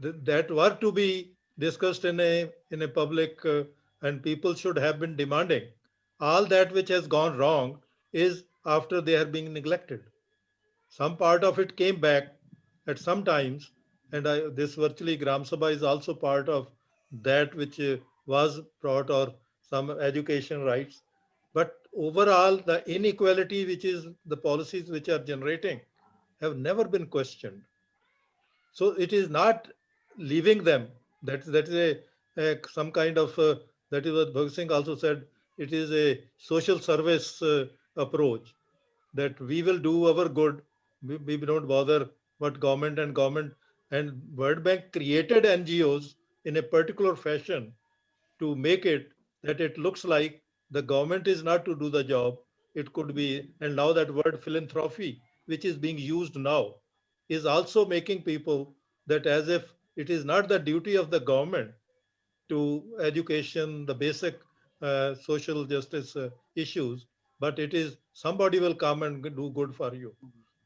that were to be discussed in a public, and people should have been demanding. All that which has gone wrong is after they are being neglected. Some part of it came back at some times, and this virtually Gram Sabha is also part of that which was brought, or some education rights. But overall, the inequality which is the policies which are generating have never been questioned. So it is not leaving them. That is a some kind of that is what Bhagat Singh also said. It is a social service approach that we will do our good. We don't bother what government and World Bank created NGOs in a particular fashion to make it that it looks like the government is not to do the job. It could be, and now that word philanthropy, which is being used now, is also making people that as if it is not the duty of the government to education, the basic social justice issues, but it is somebody will come and do good for you.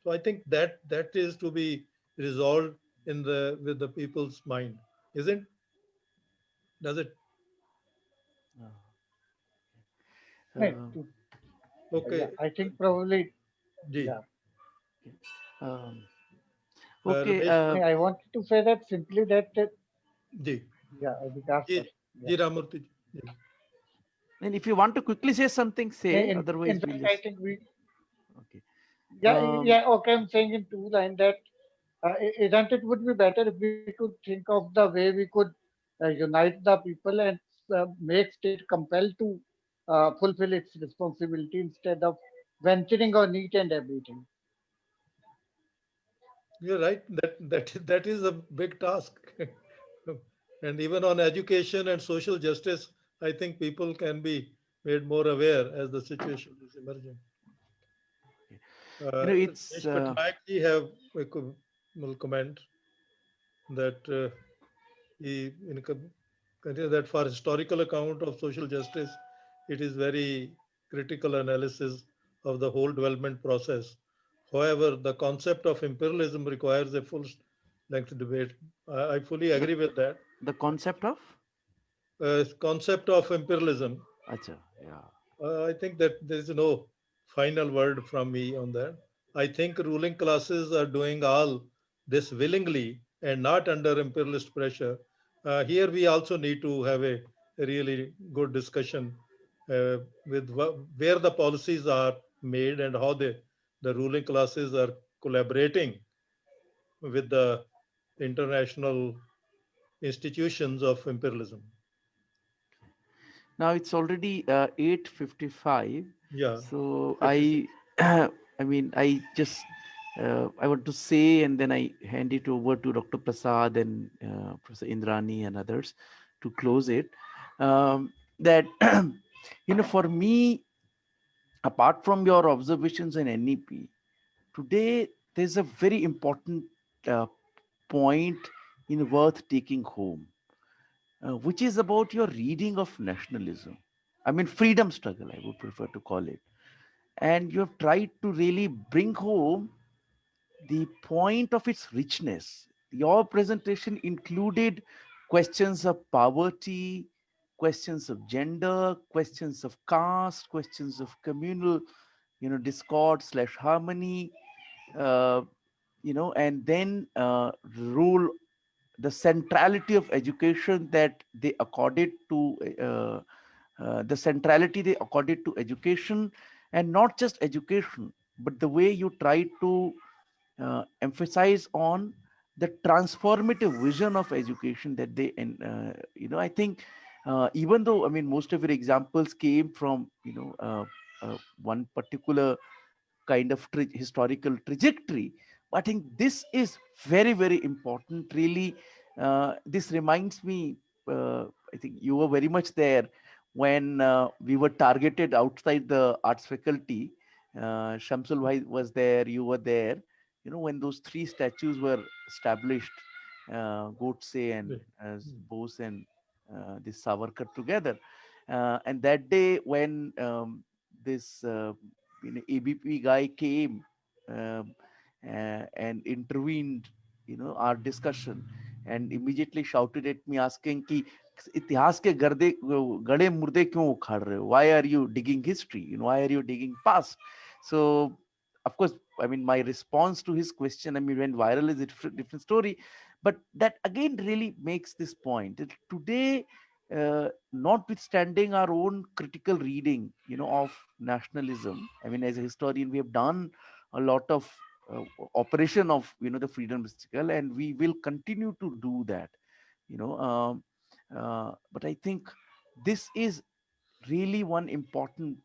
So I think that is to be resolved in the with the people's mind, isn't? Does it? Right. Uh, Yeah, Okay. I think probably, Ji. yeah. um, okay. Ramesh, I wanted to say that simply that, ji. yeah, Vikas Ji, first. Yeah. ji Ramurthy ji. And if you want to quickly say something, say. In Otherwise, we'll fact, I just. think we, Okay. yeah, yeah, okay, I'm saying in two lines that isn't it would be better if we could think of the way we could unite the people and make state compelled to fulfill its responsibility instead of venturing on each and everything. You're right. That is a big task. And even on education and social justice, I think people can be made more aware as the situation is emerging. It's Ramesh Patnaik ji have a will comment that he consider that for historical account of social justice, it is very critical analysis of the whole development process. However, the concept of imperialism requires a full length debate. I fully agree with that. the concept of. Concept of imperialism, Acha, yeah. I think that there is no final word from me on that. I think ruling classes are doing all this willingly and not under imperialist pressure. Here we also need to have a really good discussion with where the policies are made and how the ruling classes are collaborating with the international institutions of imperialism. Now it's already 8:55. Yeah. So 56. I mean, I want to say, and then I hand it over to Dr. Prasad and Professor Indrani and others to close it. That, for me, apart from your observations in NEP, today there's a very important uh, point in worth taking home, which is about your reading of nationalism. I mean, freedom struggle, I would prefer to call it. And you have tried to really bring home the point of its richness. Your presentation included questions of poverty, questions of gender, questions of caste, questions of communal, discord slash harmony, uh, and then rule the centrality of education that they accorded to the centrality they accorded to education, and not just education, but the way you try to emphasize on the transformative vision of education that they and I think even though, I mean, most of your examples came from one particular kind of historical trajectory. I think this is very, very important. Really, this reminds me. I think you were very much there when we were targeted outside the arts faculty. Shamsul Bhai was there. You were there. When those three statues were established, Godse and Bose and this Savarkar together, and that day when this ABP guy came um, and intervened, our discussion, and immediately shouted at me asking कि इतिहास के गर्दे गड़े मुर्दे क्यों उखाड़ रहे हो? Why are you digging history? Why are you digging past? So, of course, I mean, my response to his question, I mean, went viral is a different story, but that again really makes this point that today, notwithstanding our own critical reading, of nationalism, I mean, as a historian, we have done a lot of operation of, the freedom struggle, and we will continue to do that, you know. But I think this is really one important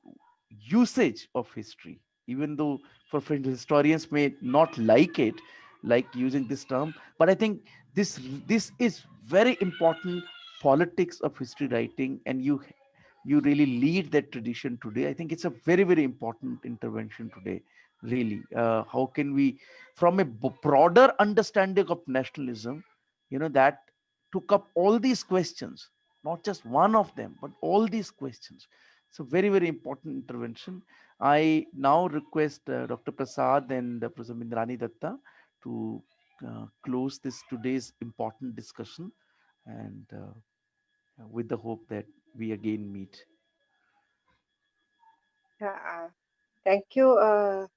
usage of history, even though for French historians may not like it, like using this term. But I think this is very important politics of history writing, and you really lead that tradition today. I think it's a very, very important intervention today. Really, how can we, from a broader understanding of nationalism, that took up all these questions, not just one of them, but all these questions. So very, very important intervention. I now request Dr. Prasad and Professor Mindrani Datta to close this today's important discussion, and with the hope that we again meet. Thank you,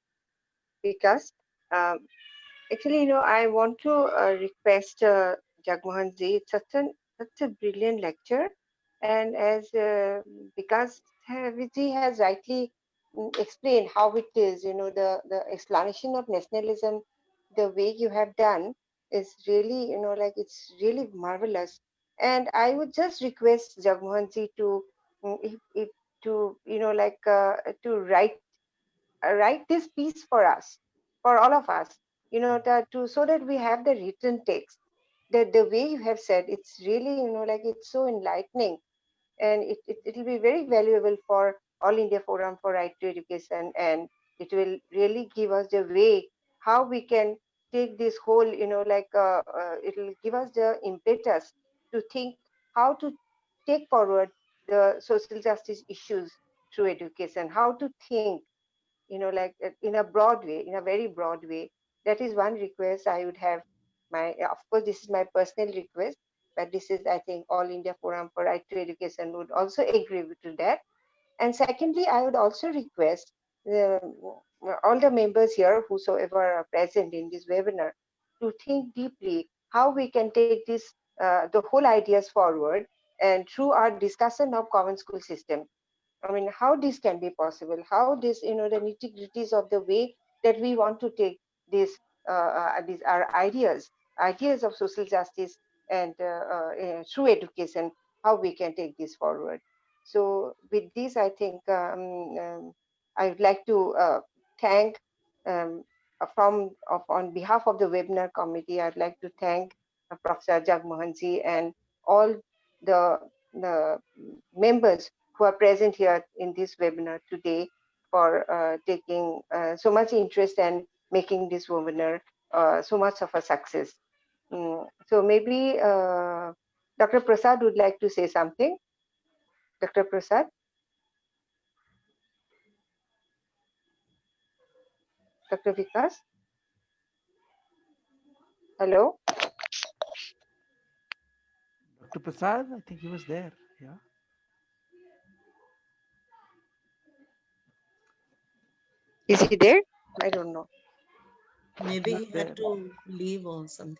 Vikas. Um, Actually, I want to request Jagmohan ji. It's such a brilliant lecture, and as Vikas ji has rightly explained how it is, the explanation of nationalism, the way you have done is really, like it's really marvelous. And I would just request Jagmohan ji to, if to, to write this piece for us, for all of us, so that we have the written text. The way you have said, it's really, like it's so enlightening, and it'll be very valuable for All India Forum for Right to Education, and it will really give us the way how we can take this whole, it'll give us the impetus to think how to take forward the social justice issues through education, how to think, in a broad way, in a very broad way. That is one request I would have. Of course, this is my personal request, but this is, I think, All India Forum for Right to Education would also agree to that. And secondly, I would also request the, all the members here, whosoever are present in this webinar, to think deeply how we can take this, the whole ideas forward, and through our discussion of common school system, I mean, how this can be possible, how this, the nitty-gritties of the way that we want to take this, these are ideas of social justice, and through education, how we can take this forward. So with this, I think I would like to thank on behalf of the webinar committee, I'd like to thank Professor Jagmohanji and all the members who are present here in this webinar today for taking so much interest and making this webinar so much of a success. So maybe Dr. Prasad would like to say something. Dr. Prasad? Dr. Vikas? Hello? Dr. Prasad, I think he was there. Yeah. Is he there? I don't know. Maybe Not he had there. to leave or something.